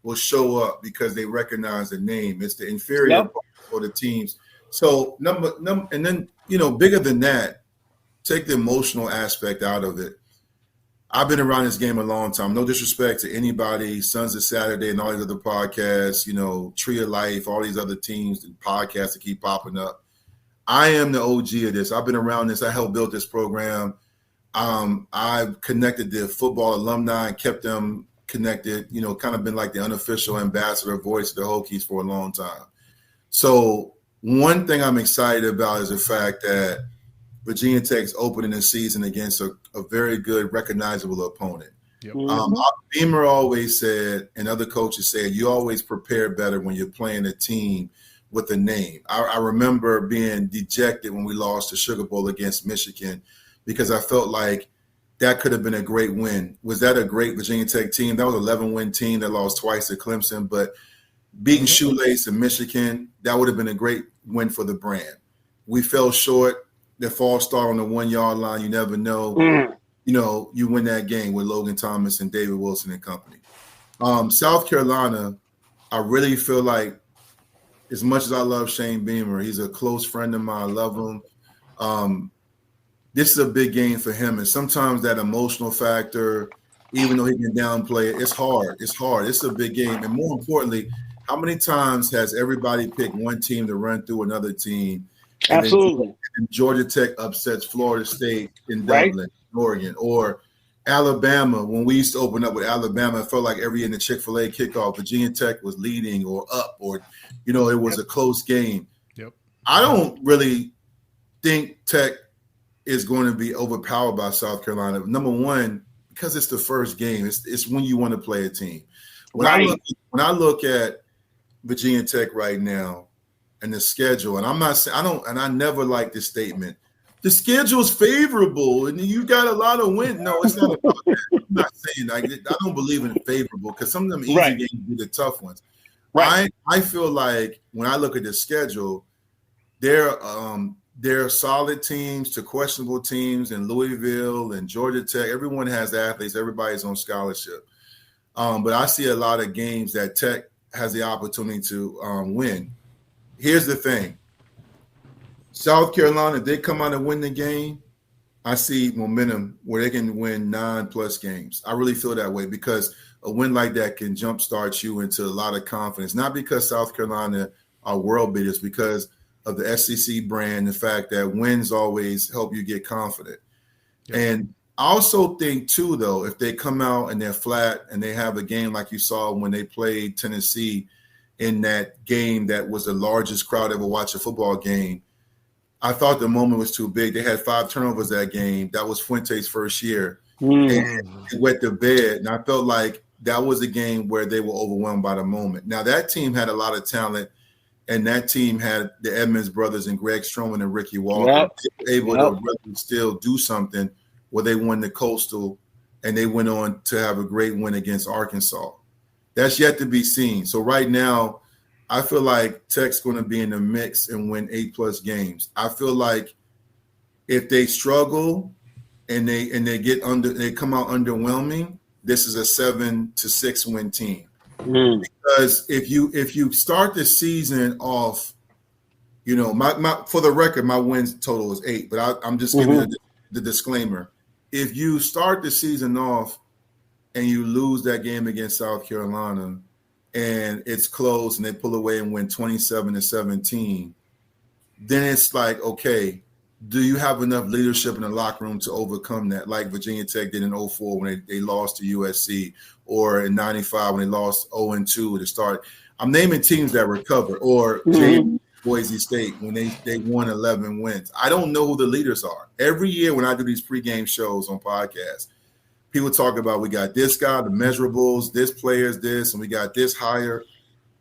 will show up because they recognize the name. It's the inferior part for the teams. So number, and then bigger than that, take the emotional aspect out of it. I've been around this game a long time. No disrespect to anybody, Sons of Saturday and all these other podcasts, Tree of Life, all these other teams and podcasts that keep popping up. I am the OG of this. I've been around this. I helped build this program. I've connected the football alumni and kept them connected, kind of been like the unofficial ambassador voice of the Hokies for a long time. So one thing I'm excited about is the fact that Virginia Tech's opening the season against a very good, recognizable opponent. Yep. Beamer always said, and other coaches said, you always prepare better when you're playing a team with a name. I remember being dejected when we lost the Sugar Bowl against Michigan because I felt like that could have been a great win. Was that a great Virginia Tech team? That was an 11-win team that lost twice to Clemson, but beating Shoelace and Michigan, that would have been a great win for the brand. We fell short. The false start on the 1-yard line, you never know. You win that game with Logan Thomas and David Wilson and company. South Carolina, I really feel like as much as I love Shane Beamer, he's a close friend of mine. I love him. This is a big game for him. And sometimes that emotional factor, even though he can downplay it, it's hard. It's a big game. And more importantly, how many times has everybody picked one team to run through another team? Absolutely. And Georgia Tech upsets Florida State in Dublin, Oregon, or Alabama. When we used to open up with Alabama, it felt like every in the Chick-fil-A kickoff, Virginia Tech was leading or up, or it was a close game. Yep. I don't really think Tech is going to be overpowered by South Carolina. Number one, because it's the first game. It's when you want to play a team. When I look at Virginia Tech right now and the schedule, and I never like this statement. The schedule's favorable and you got a lot of wins. No, it's not about that. I'm not saying I don't believe in favorable because some of them easy games be the tough ones. Right. I feel like when I look at the schedule, there are solid teams to questionable teams in Louisville and Georgia Tech. Everyone has athletes. Everybody's on scholarship. But I see a lot of games that Tech has the opportunity to win. Here's the thing. South Carolina, if they come out and win the game, I see momentum where they can win 9+ games. I really feel that way because a win like that can jumpstart you into a lot of confidence. Not because South Carolina are world beaters, because of the SEC brand, the fact that wins always help you get confident. Yeah. And I also think, too, though, if they come out and they're flat and they have a game like you saw when they played Tennessee in that game that was the largest crowd ever watched a football game, I thought the moment was too big. They had 5 turnovers that game. That was Fuente's first year. And it went to bed. And I felt like that was a game where they were overwhelmed by the moment. Now, that team had a lot of talent. And that team had the Edmonds brothers and Greg Stroman and Ricky Walker. They were able to really still do something where they won the Coastal and they went on to have a great win against Arkansas. That's yet to be seen. So right now, I feel like Tech's going to be in the mix and win 8+ games. I feel like if they struggle and they come out underwhelming, this is a 7-6 win team. Because if you start the season off, my for the record, my wins total is 8, but I'm just giving the disclaimer. If you start the season off and you lose that game against South Carolina and it's close and they pull away and win 27-17, then it's like, okay, do you have enough leadership in the locker room to overcome that, like Virginia Tech did in 2004 when they lost to USC, or in 95 when they lost 0-2 to start? I'm naming teams that recovered, or Boise State when they won 11 wins. I don't know who the leaders are. Every year when I do these pregame shows on podcasts, people talk about we got this guy, the measurables, this player's this, and we got this hire.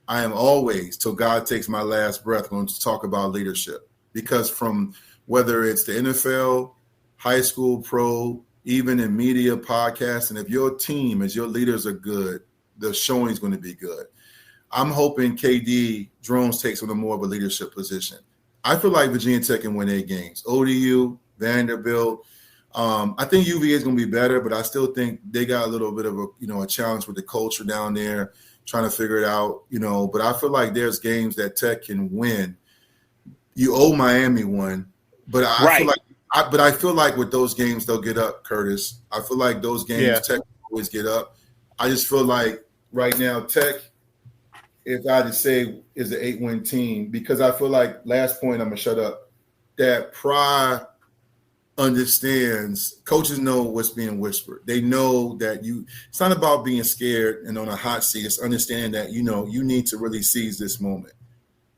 I am always, till God takes my last breath, going to talk about leadership. because from whether it's the NFL, high school, pro, even in media, podcasts, and if your team, as your leaders are good, the showing is going to be good. I'm hoping KD Drones takes on more of a leadership position. I feel like Virginia Tech can win 8 games. ODU, Vanderbilt. I think UVA is going to be better, but I still think they got a little bit of a challenge with the culture down there, trying to figure it out. But I feel like there's games that Tech can win. You owe Miami one, but I feel like with those games they'll get up, Curtis. I feel like those games Tech always get up. I just feel like right now Tech, if I had to say, is an 8-win team, because I feel like, last point, I'm going to shut up, that Pry understands, coaches know what's being whispered. They know that it's not about being scared and on a hot seat. It's understanding that, you need to really seize this moment.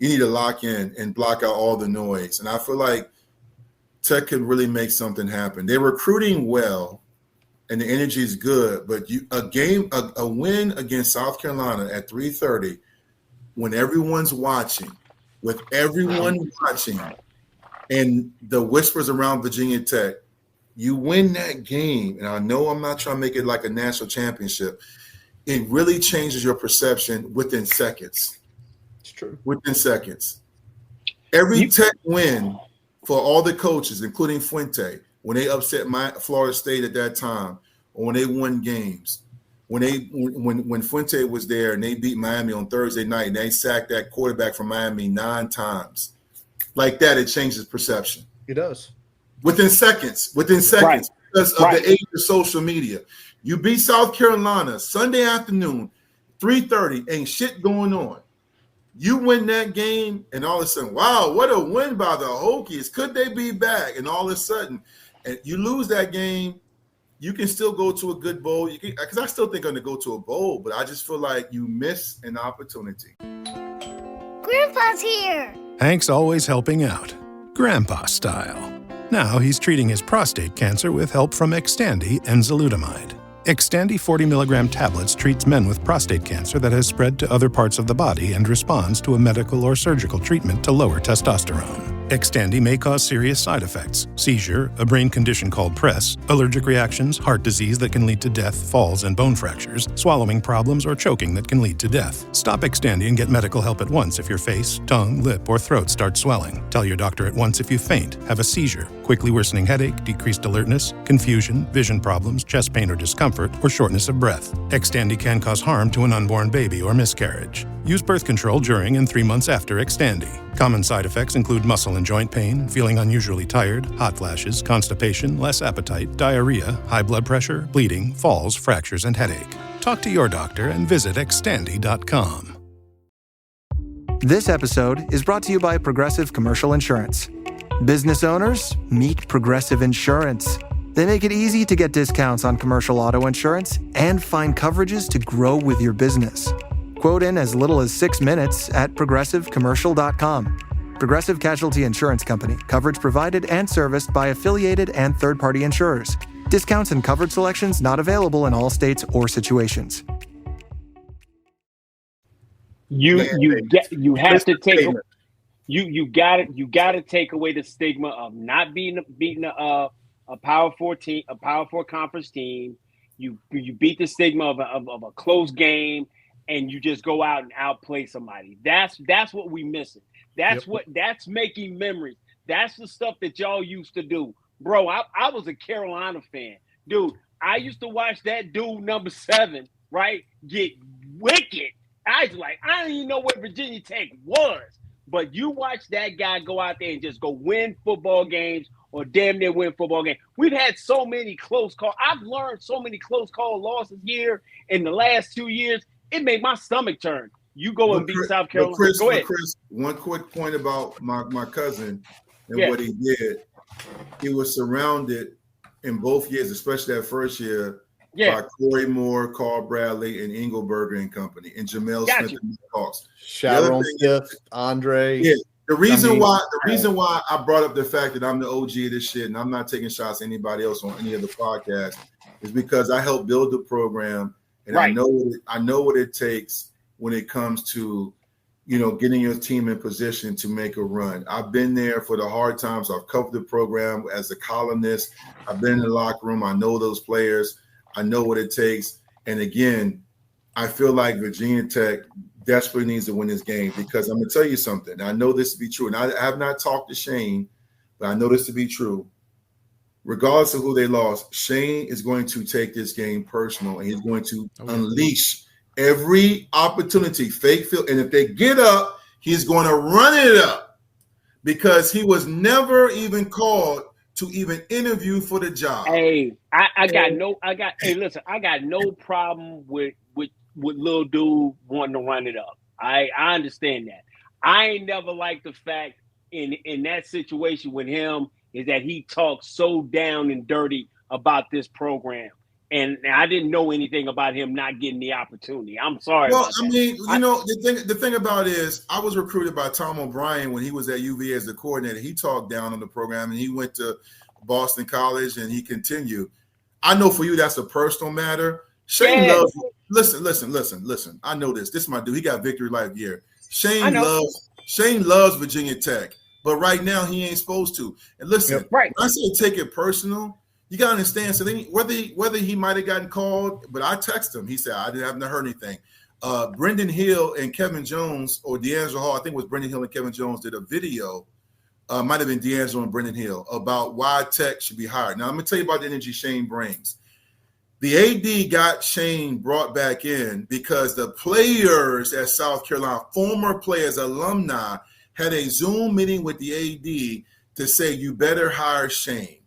You need to lock in and block out all the noise. And I feel like Tech could really make something happen. They're recruiting well, and the energy is good, but a win against South Carolina at 3:30, when everyone's watching, with everyone watching, and the whispers around Virginia Tech, you win that game, and I know I'm not trying to make it like a national championship, it really changes your perception within seconds. It's true. Within seconds. Every Tech win for all the coaches, including Fuente, when they upset Florida State at that time, or when they won games, when Fuente was there and they beat Miami on Thursday night and they sacked that quarterback from Miami 9 times, like that, it changes perception. It does. Within seconds, because of the age of social media. You beat South Carolina Sunday afternoon, 3:30, ain't shit going on. You win that game, and all of a sudden, wow, what a win by the Hokies. Could they be back? And all of a sudden, and you lose that game, you can still go to a good bowl. Because I still think I'm going to go to a bowl, but I just feel like you miss an opportunity. Grandpa's here. Hank's always helping out, Grandpa style. Now he's treating his prostate cancer with help from Xtandi enzalutamide. Xtandi 40 milligram tablets treats men with prostate cancer that has spread to other parts of the body and responds to a medical or surgical treatment to lower testosterone. Xtandi may cause serious side effects: seizure, a brain condition called PRESS, allergic reactions, heart disease that can lead to death, falls and bone fractures, swallowing problems, or choking that can lead to death. Stop Xtandi and get medical help at once if your face, tongue, lip, or throat start swelling. Tell your doctor at once if you faint, have a seizure, quickly worsening headache, decreased alertness, confusion, vision problems, chest pain or discomfort, or shortness of breath. Xtandi can cause harm to an unborn baby or miscarriage. Use birth control during and 3 months after Xtandi. Common side effects include muscle and joint pain, feeling unusually tired, hot flashes, constipation, less appetite, diarrhea, high blood pressure, bleeding, falls, fractures, and headache. Talk to your doctor and visit Xtandi.com. This episode is brought to you by Progressive Commercial Insurance. Business owners, meet Progressive Insurance. They make it easy to get discounts on commercial auto insurance and find coverages to grow with your business. Quote in as little as 6 minutes at progressivecommercial.com. Progressive Casualty Insurance Company. Coverage provided and serviced by affiliated and third-party insurers. Discounts and coverage selections not available in all states or situations. You have to take you got to take away the stigma of not beating a Power 4 team, a Power 4 conference team. You beat the stigma of a close game, and you just go out and outplay somebody. That's what we missing. That's making memories. That's the stuff that y'all used to do. Bro, I was a Carolina fan. Dude, I used to watch that dude, number 7, right, get wicked. I was like, I didn't even know where Virginia Tech was. But you watch that guy go out there and just go win football games or damn near win football games. We've had so many close calls. I've learned so many close call losses here in the last 2 years. It made my stomach turn. You go and beat South Carolina. Go ahead. Chris, one quick point about my cousin and what he did. He was surrounded in both years, especially that first year, by Corey Moore, Carl Bradley, and Engelberger and Company, and Jamel Smith and Nick Hawks. Sharon Smith, Andre. Yeah. The reason why I brought up the fact that I'm the OG of this shit and I'm not taking shots at anybody else on any of the podcasts is because I helped build the program, and I know what it takes when it comes to getting your team in position to make a run. I've been there for the hard times. I've covered the program as a columnist. I've been in the locker room. I know those players. I know what it takes. And again, I feel like Virginia Tech desperately needs to win this game because I'm going to tell you something. I know this to be true. And I have not talked to Shane, but I know this to be true. Regardless of who they lost, Shane is going to take this game personal, and he's going to unleash every opportunity, fake field. And if they get up, he's going to run it up because he was never even called to even interview for the job. Hey, I got no problem with little dude wanting to run it up. I understand that. I ain't never liked the fact in that situation with him is that he talks so down and dirty about this program. And I didn't know anything about him not getting the opportunity. I'm sorry. Well, I mean, the thing about it is I was recruited by Tom O'Brien when he was at UVA as the coordinator. He talked down on the program, and he went to Boston College, and he continued. I know for you that's a personal matter. Shane loves – listen. I know this. This is my dude. He got Vicktory Life gear. Shane loves Virginia Tech. But right now, he ain't supposed to. And listen, when I say take it personal, you got to understand. So then whether he might have gotten called, but I texted him. He said, I haven't heard anything. Brendan Hill and Kevin Jones, or D'Angelo Hall, I think it was Brendan Hill and Kevin Jones, did a video, might have been D'Angelo and Brendan Hill, about why Tech should be hired. Now, I'm going to tell you about the energy Shane brings. The AD got Shane brought back in because the players at South Carolina, former players, alumni, had a Zoom meeting with the AD to say, you better hire Shane.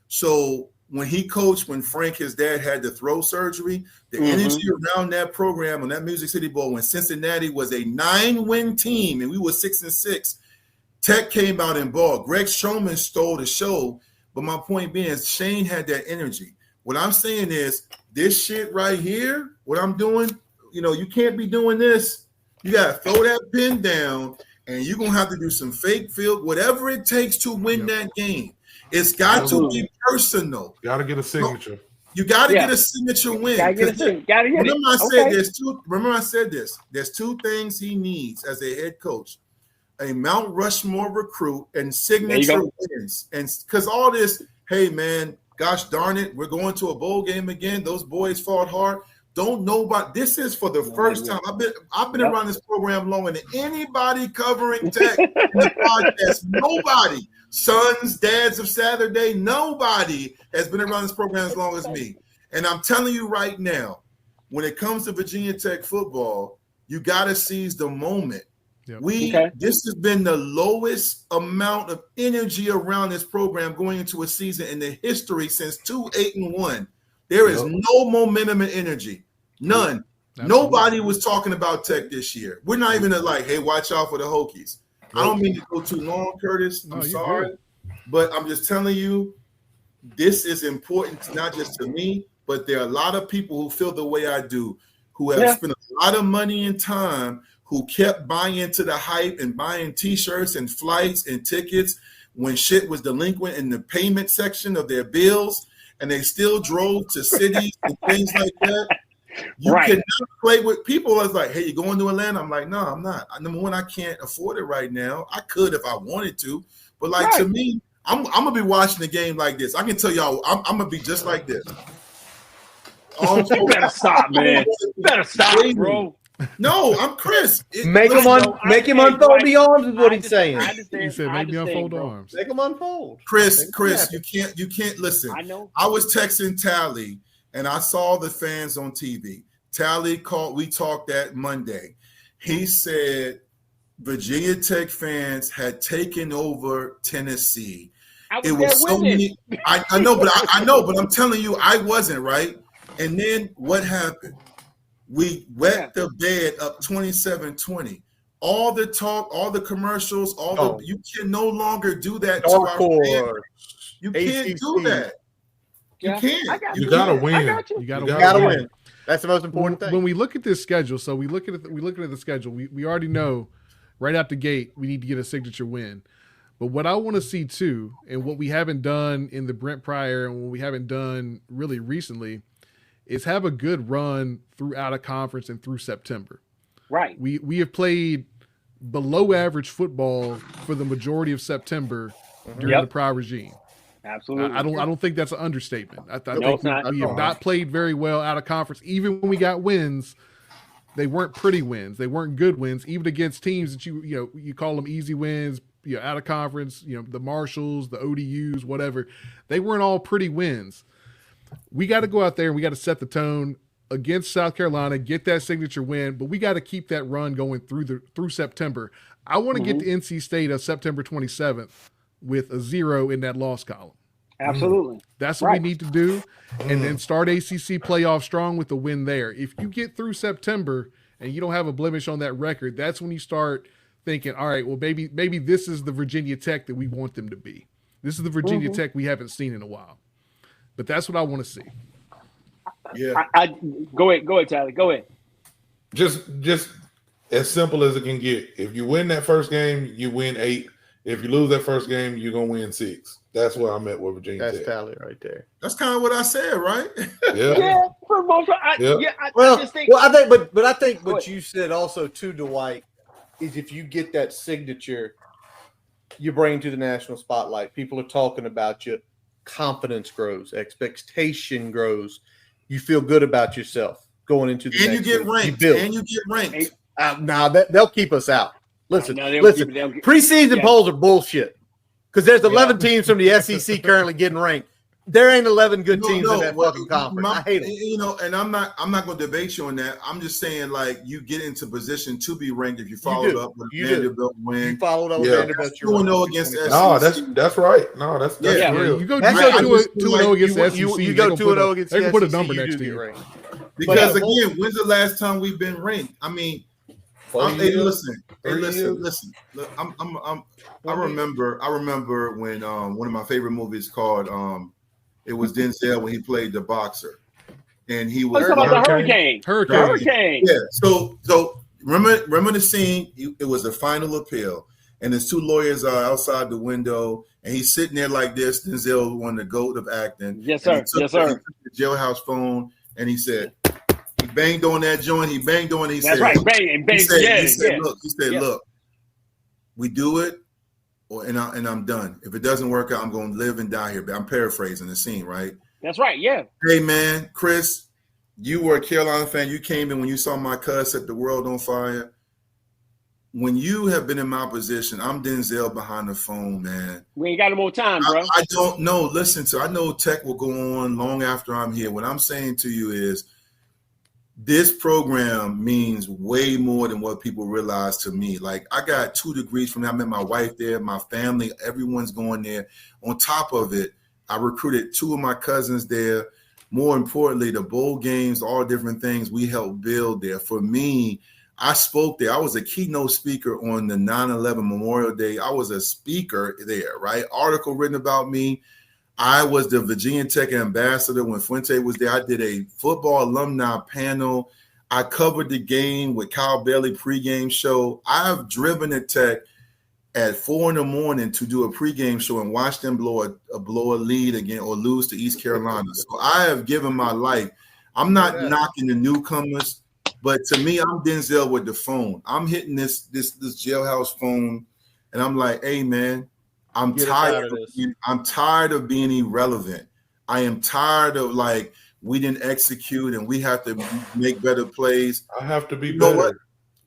So when he coached, when Frank, his dad, had the throat surgery, the energy around that program on that Music City Bowl, when Cincinnati was a 9-win team and we were 6-6, Tech came out and balled. Greg Stroman stole the show. But my point being is Shane had that energy. What I'm saying is this shit right here, what I'm doing, you can't be doing this. You got to throw that pin down. And you're going to have to do some fake field, whatever it takes to win that game. It's got to be personal. Got to get a signature. You got to get a signature win. Remember I said this. There's two things he needs as a head coach. A Mount Rushmore recruit and signature wins. And because all this, hey, man, gosh darn it, we're going to a bowl game again. Those boys fought hard. Don't know about this is for the first time. I've been around this program longer than anybody covering Tech in the podcast. Nobody, sons, dads of Saturday, nobody has been around this program as long as me. And I'm telling you right now, when it comes to Virginia Tech football, you got to seize the moment. This has been the lowest amount of energy around this program going into a season in the history since 2-8-1. There is no momentum and energy. None. Nobody was talking about Tech this year. We're not even like, hey, watch out for the Hokies. I don't mean to go too long, Curtis. I'm sorry. But I'm just telling you, this is important, not just to me, but there are a lot of people who feel the way I do, who have spent a lot of money and time, who kept buying into the hype and buying T-shirts and flights and tickets when shit was delinquent in the payment section of their bills. And they still drove to cities and things like that. You cannot play with people. That's like, hey, you going to Atlanta? I'm like, no, I'm not. Number one, I can't afford it right now. I could if I wanted to. But to me, I'm going to be watching the game like this. I can tell y'all, I'm going to be just like this. You better stop, man. You better stop, bro. No, I'm Chris. Make him unfold the arms is what he's saying. He said, make me unfold the arms. Make him unfold. Chris, you can't listen. I know. I was texting Tally, and I saw the fans on TV. Tally called. We talked that Monday. He said Virginia Tech fans had taken over Tennessee. It was so many. I know, but I'm telling you, I wasn't right. And then what happened? We wet the bed up 27-20. All the talk, all the commercials, you can no longer do that to our fans. You can't do that. You can't. You gotta win. You gotta win. That's the most important thing. When we look at this schedule, so we look at the schedule. We already know right out the gate we need to get a signature win. But what I want to see too, and what we haven't done in the Brent Pryor, and what we haven't done really recently, is have a good run throughout a conference and through September. Right. We have played below average football for the majority of September during the prior regime. Absolutely. I don't think that's an understatement. I think we have not. not played very well out of conference. Even when we got wins, they weren't pretty wins. They weren't good wins, even against teams that you call them easy wins, out of conference, the Marshalls, the ODUs, whatever. They weren't all pretty wins. We got to go out there and we got to set the tone against South Carolina, get that signature win, but we got to keep that run going through September. I want to get to NC State on September 27th with a 0 in that loss column. Absolutely. That's what we need to do. And then start ACC playoff strong with the win there. If you get through September and you don't have a blemish on that record, that's when you start thinking, all right, well, maybe this is the Virginia Tech that we want them to be. This is the Virginia Tech we haven't seen in a while. But that's what I want to see. Yeah. Go ahead, Tyler. Go ahead. Just as simple as it can get. If you win that first game, you win 8. If you lose that first game, you're gonna win 6. That's where I'm at with Virginia Tech. That's Tally right there. That's kind of what I said, right? Yeah. For most part, I just think. I think what you said also too, Dwight, is if you get that signature, you bring to the national spotlight. People are talking about you. Confidence grows, expectation grows. You feel good about yourself going into the next you get week. ranked. Now they'll keep us out. Listen. They'll Preseason polls are bullshit because there's 11 teams from the SEC currently getting ranked. There ain't 11 good teams in that fucking conference. I hate it. And I'm not going to debate you on that. I'm just saying, like, you get into position to be ranked if you followed up with a Vanderbilt win. You followed up with Vanderbilt. 2-0 against the SEC. No, that's right. No, that's real. You go 2-0 against the SEC. You go 2-0 against the SEC. They can put a number next to you. Because again, when's the last time we've been ranked? I mean, listen. Look, I remember when one of my favorite movies called it was Denzel when he played the boxer, and he was talking about the Hurricane. Yeah. So remember the scene? It was a final appeal, and his 2 lawyers are outside the window, and he's sitting there like this. Denzel won the GOAT of acting. Yes, sir. He took the jailhouse phone, and he said, he banged on that joint. He banged on it. He That's said, right. Bang. He said, look, we do it, and I'm done. If it doesn't work out, I'm going to live and die here. But I'm paraphrasing the scene, right? That's right. Yeah. Hey, man, Chris, you were a Carolina fan. You came in when you saw my cuz set the world on fire. When you have been in my position, I'm Denzel behind the phone, man. We ain't got no more time, bro. I don't know. Listen I know Tech will go on long after I'm here. What I'm saying to you is this program means way more than what people realize to me. Like, I got 2 degrees from that. I met my wife there, my family, everyone's going there. On top of it, I recruited 2 of my cousins there. More importantly, the bowl games, all different things we helped build there. For me, I spoke there. I was a keynote speaker on the 9/11 Memorial Day. I was a speaker there, right? Article written about me. I was the Virginia Tech ambassador when Fuente was there. I did a football alumni panel. I covered the game with Kyle Bailey pregame show. I've driven at Tech at 4 a.m. to do a pregame show and watch them blow a lead again or lose to East Carolina. So I have given my life. I'm not knocking the newcomers, but to me, I'm Denzel with the phone. I'm hitting this jailhouse phone, and I'm like, hey, man, I'm tired of being irrelevant. I am tired of, like, we didn't execute and we have to make better plays. I have to be better. Know what?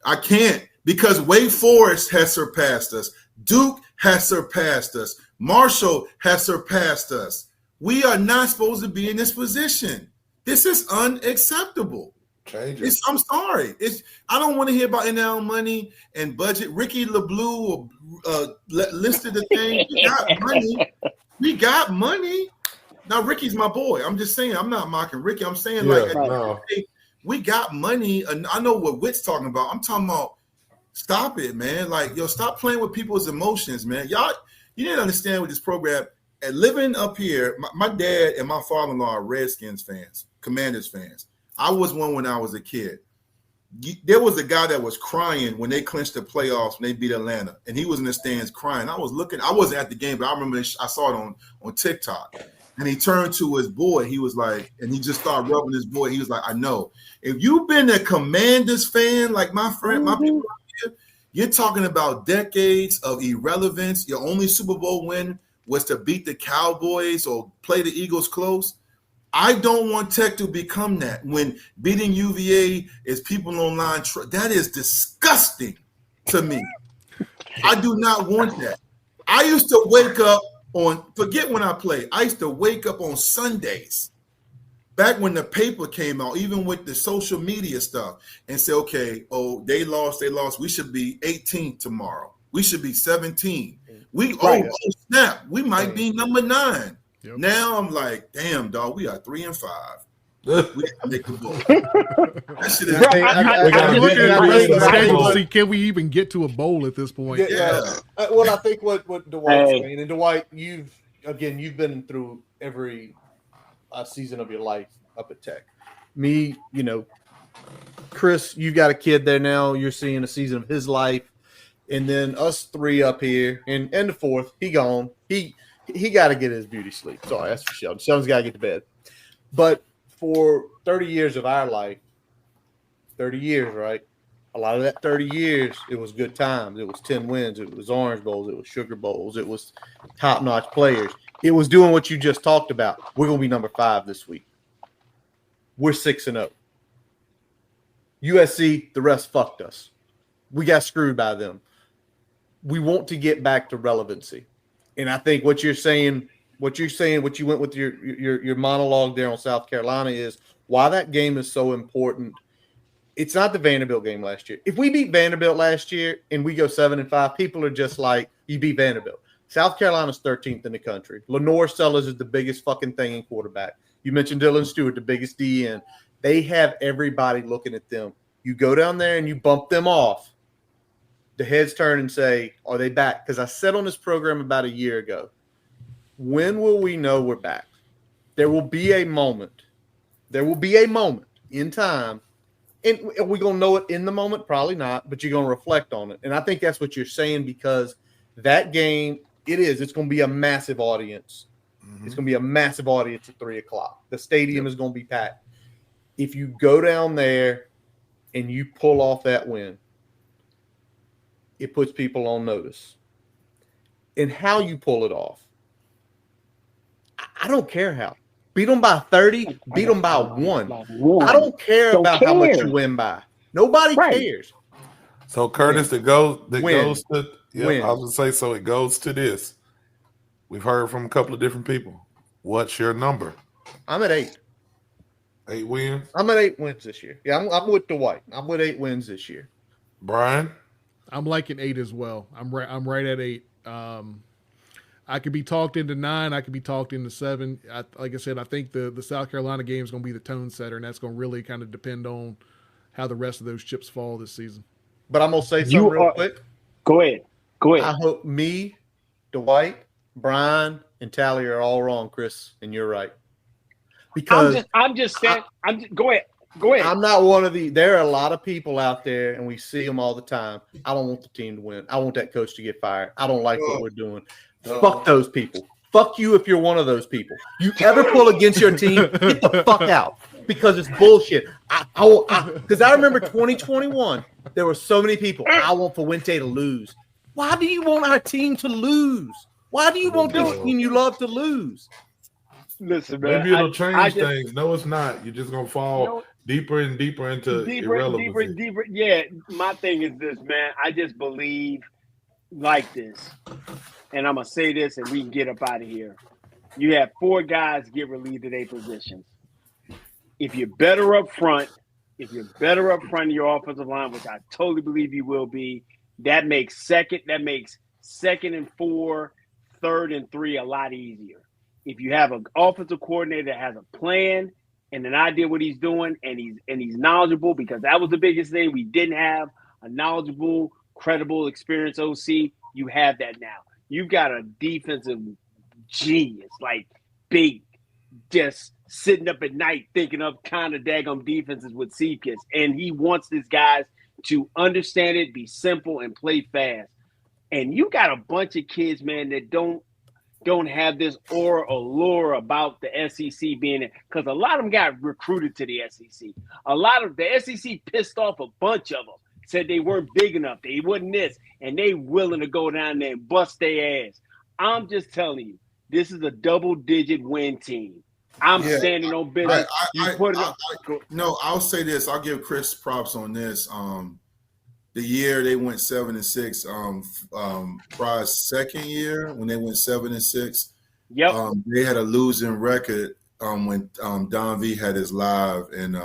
I can't, because Wake Forest has surpassed us. Duke has surpassed us. Marshall has surpassed us. We are not supposed to be in this position. This is unacceptable. I'm sorry. I don't want to hear about NL money and budget. Ricky LeBlue listed the thing. We got money. Now, Ricky's my boy. I'm just saying. I'm not mocking Ricky. I'm saying, we got money. And I know what Witt's talking about. I'm talking about, stop it, man. Like, stop playing with people's emotions, man. Y'all, you didn't understand with this program. And living up here, my dad and my father-in-law are Redskins fans, Commanders fans. I was one when I was a kid. There was a guy that was crying when they clinched the playoffs when they beat Atlanta, and he was in the stands crying. I wasn't at the game, but I remember I saw it on TikTok. And he turned to his boy. He was like, and he just started rubbing his boy. He was like, I know. If you've been a Commanders fan, like my friend, my people out here, You're talking about decades of irrelevance. Your only Super Bowl win was to beat the Cowboys or play the Eagles close. I don't want Tech to become that. When beating UVA is people online, that is disgusting to me. I do not want that. I used to wake up forget when I played. I used to wake up on Sundays, back when the paper came out, even with the social media stuff, and say, okay, they lost. We should be 18 tomorrow. We should be 17. Snap. We might be number 9. Yep. Now I'm like, damn, dog, we are 3-5. We got to make the bowl. I'm looking at the rest of the schedule to see, can we even get to a bowl at this point? Yeah. Well, I think what Dwight's saying, and Dwight, you've been through every season of your life up at Tech. Me, Chris, you've got a kid there now. You're seeing a season of his life, and then us 3 up here, and the 4th, he gone. He got to get his beauty sleep. Sorry, that's for Sheldon. Sheldon's got to get to bed. But for 30 years of our life, 30 years, right? A lot of that 30 years, it was good times. It was 10 wins. It was Orange Bowls. It was Sugar Bowls. It was top-notch players. It was doing what you just talked about. We're going to be number 5 this week. We're 6-0. USC, the rest fucked us. We got screwed by them. We want to get back to relevancy. And I think what you went with your monologue there on South Carolina is why that game is so important. It's not the Vanderbilt game last year. If we beat Vanderbilt last year and we go 7-5, people are just like, you beat Vanderbilt. South Carolina's 13th in the country. Lenore Sellers is the biggest fucking thing in quarterback. You mentioned Dylan Stewart, the biggest DN. They have everybody looking at them. You go down there and you bump them off. The heads turn and say, are they back? Because I said on this program about a year ago, when will we know we're back? There will be a moment. There will be a moment in time. And are we going to know it in the moment? Probably not, but you're going to reflect on it. And I think that's what you're saying, because that game, it's going to be a massive audience. Mm-hmm. It's going to be a massive audience at 3 o'clock. The stadium is going to be packed. If you go down there and you pull off that win, it puts people on notice. And how you pull it off, I don't care how. Beat them by 30, beat them by 1. I don't care about how much you win by. Nobody cares. So, Curtis, it goes to, I was going to say, so it goes to this. We've heard from a couple of different people. What's your number? I'm at 8. 8 wins? I'm at 8 wins this year. Yeah, I'm with Dwight. I'm with 8 wins this year. Brian? I'm liking 8 as well. I'm right at 8. I could be talked into 9. I could be talked into 7. Like I said, I think the South Carolina game is going to be the tone setter, and that's going to really kind of depend on how the rest of those chips fall this season. But I'm going to say something real quick. Go ahead. I hope me, Dwight, Brian, and Tally are all wrong, Chris, and you're right. Because I'm just saying. Go ahead. I'm not one of the. There are a lot of people out there, and we see them all the time. I don't want the team to win. I want that coach to get fired. I don't like what we're doing. Fuck those people. Fuck you if you're one of those people. You ever pull against your team, get the fuck out, because it's bullshit. Because I remember 2021, there were so many people. I want Fuente to lose. Why do you want our team to lose? Why do you want this team you love to lose? Listen, man. Maybe it'll change things. No, it's not. You're just gonna fall deeper and deeper into irrelevancy. Deeper. Yeah, my thing is this, man. I just believe like this, and I'm gonna say this, and we can get up out of here. You have 4 guys get relieved of their positions. If you're better up front, in your offensive line, which I totally believe you will be, that makes second and 4, third and 3 a lot easier. If you have an offensive coordinator that has a plan and an idea what he's doing, and he's knowledgeable, because that was the biggest thing. We didn't have a knowledgeable, credible, experienced OC. You have that now. You've got a defensive genius, like big, just sitting up at night thinking of kind of daggum defenses with Seekis. And he wants these guys to understand it, be simple, and play fast. And you got a bunch of kids, man, that don't have this aura or lure about the SEC being it, because a lot of them got recruited to the SEC. A lot of the SEC pissed off a bunch of them. said they weren't big enough, they wasn't this, and they willing to go down there and bust their ass. I'm just telling you, this is a double-digit win team. I'm standing on business. No, I'll say this. I'll give Chris props on this. The year they went 7-6, Fry's second year when they went 7-6. Yep. They had a losing record when Don V had his live, and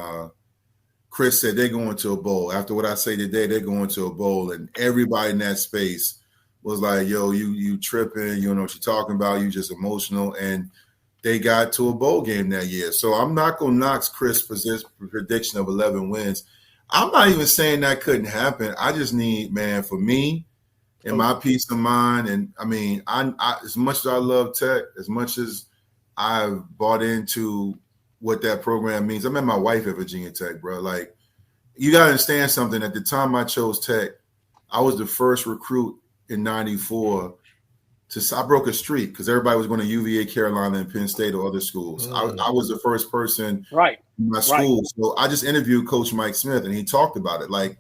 Chris said they're going to a bowl. After what I say today, they're going to a bowl, and everybody in that space was like, "Yo, you tripping? You don't know what you're talking about. You just emotional." And they got to a bowl game that year. So I'm not going to knock Chris' prediction of 11 wins. I'm not even saying that couldn't happen. I just need, man, for me and my peace of mind. And I mean, I as much as I love Tech, as much as I've bought into what that program means. I met my wife at Virginia Tech, bro. Like, you got to understand something. At the time I chose Tech, I was the first recruit in 94. I broke a streak because everybody was going to UVA, Carolina, and Penn State or other schools. I was the first person in my school. So I just interviewed Coach Mike Smith, and he talked about it, like,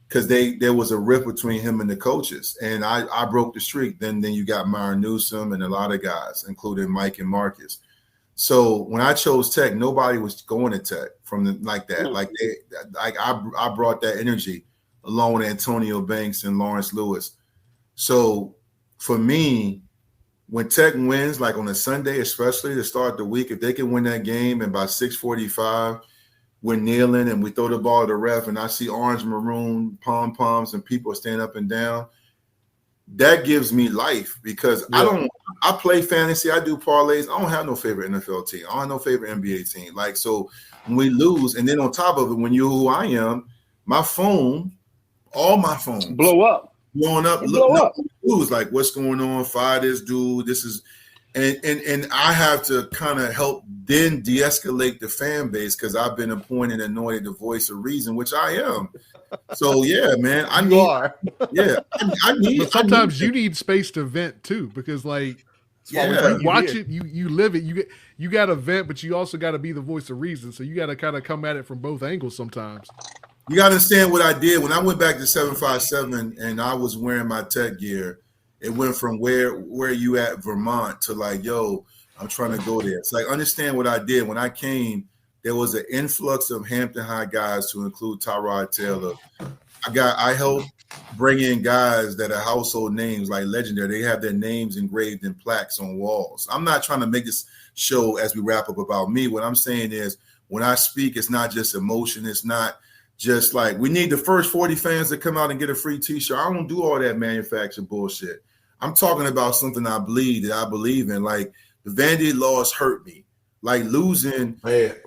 because there was a rift between him and the coaches, and I broke the streak. Then you got Myron Newsom and a lot of guys, including Mike and Marcus. So when I chose Tech, nobody was going to Tech like that. Like I brought that energy along with Antonio Banks and Lawrence Lewis. So for me, when Tech wins, like on a Sunday, especially to start the week, if they can win that game and by 6:45 we're kneeling and we throw the ball to the ref and I see orange, maroon, pom-poms and people stand up and down, that gives me life because I play fantasy, I do parlays. I don't have no favorite NFL team. I don't have no favorite NBA team. Like, so when we lose, and then on top of it, when you're who I am, my phone, all my phones blowing up, lose, like, what's going on? Fire this dude. This is, and I have to kind of help then de-escalate the fan base because I've been appointed and anointed the voice of reason, which I am. So yeah, man, I need. But sometimes you need space to vent too, because like, you watch it, you live it, you got to vent, but you also got to be the voice of reason. So you got to kind of come at it from both angles sometimes. You got to understand what I did when I went back to 757 and I was wearing my Tech gear. It went from where you at Vermont to like, yo, I'm trying to go there. It's like, understand what I did when I came. There was an influx of Hampton High guys to include Tyrod Taylor. I helped bring in guys that are household names, like legendary. They have their names engraved in plaques on walls. I'm not trying to make this show as we wrap up about me. What I'm saying is when I speak, it's not just emotion. It's not just like we need the first 40 fans to come out and get a free T-shirt. I don't do all that manufactured bullshit. I'm talking about something I believe in. Like the Vandy loss hurt me. Like losing, it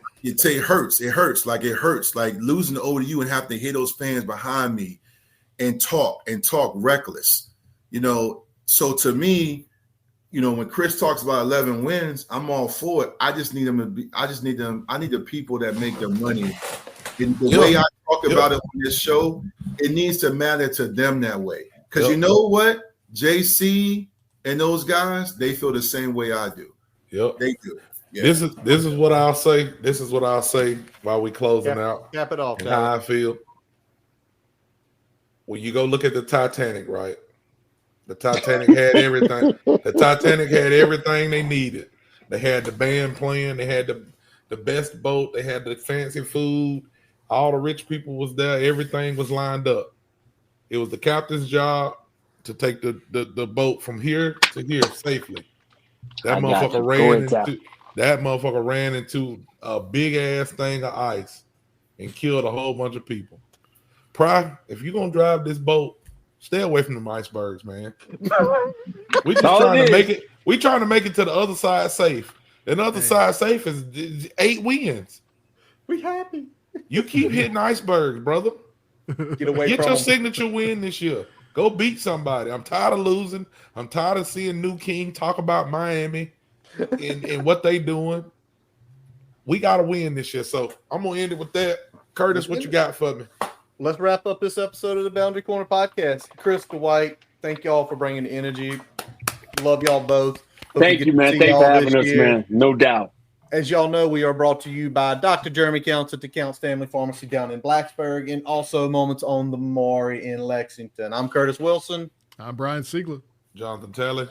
hurts. It hurts. Like it hurts. Like losing to ODU and have to hear those fans behind me and talk reckless. You know, so to me, you know, when Chris talks about 11 wins, I'm all for it. I just need them to be. I need the people that make their money. And the way I talk about it on this show, it needs to matter to them that way. Because you know what? JC and those guys, they feel the same way I do. Yep. They do. Yeah. This is what I'll say. This is what I'll say while we closing out. Cap it off. And how I feel. When you go look at the Titanic, right? The Titanic had everything. The Titanic had everything they needed. They had the band playing. They had the best boat. They had the fancy food. All the rich people was there. Everything was lined up. It was the captain's job to take the boat from here to here safely. That motherfucker ran into a big ass thing of ice and killed a whole bunch of people. If you're gonna drive this boat, stay away from them icebergs, man. We just trying to make it. We trying to make it to the other side safe. And the other side safe is 8 wins. We happy. You keep hitting icebergs, brother. Get your signature win this year. Go beat somebody. I'm tired of losing. I'm tired of seeing New King talk about Miami and what they doing. We got to win this year. So I'm going to end it with that. Curtis, what you got for me? Let's wrap up this episode of the Boundary Corner Podcast. Chris, Dwight, thank y'all for bringing the energy. Love y'all both. Thank you, man. Thanks for having us, man. No doubt. As y'all know, we are brought to you by Dr. Jeremy Counts at the Counts Family Pharmacy down in Blacksburg and also Moments on the Maury in Lexington. I'm Curtis Wilson. I'm Brian Siegler. Jonathan Taylor.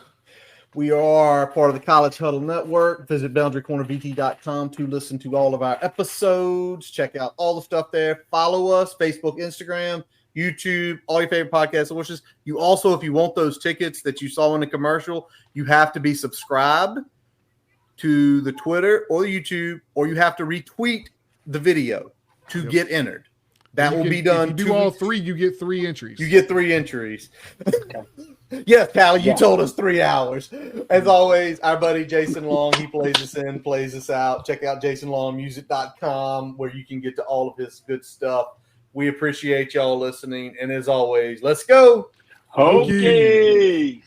We are part of the College Huddle Network. Visit BoundaryCornerVT.com to listen to all of our episodes. Check out all the stuff there. Follow us, Facebook, Instagram, YouTube, all your favorite podcast sources. You also, if you want those tickets that you saw in the commercial, you have to be subscribed to the Twitter or the YouTube, or you have to retweet the video to get entered. That will be done. If you do all three, you get 3 entries. You get 3 entries. Yes, Callie, you told us 3 hours. As always, our buddy Jason Long, he plays us in, plays us out. Check out jasonlongmusic.com where you can get to all of his good stuff. We appreciate y'all listening. And as always, let's go. Hokies!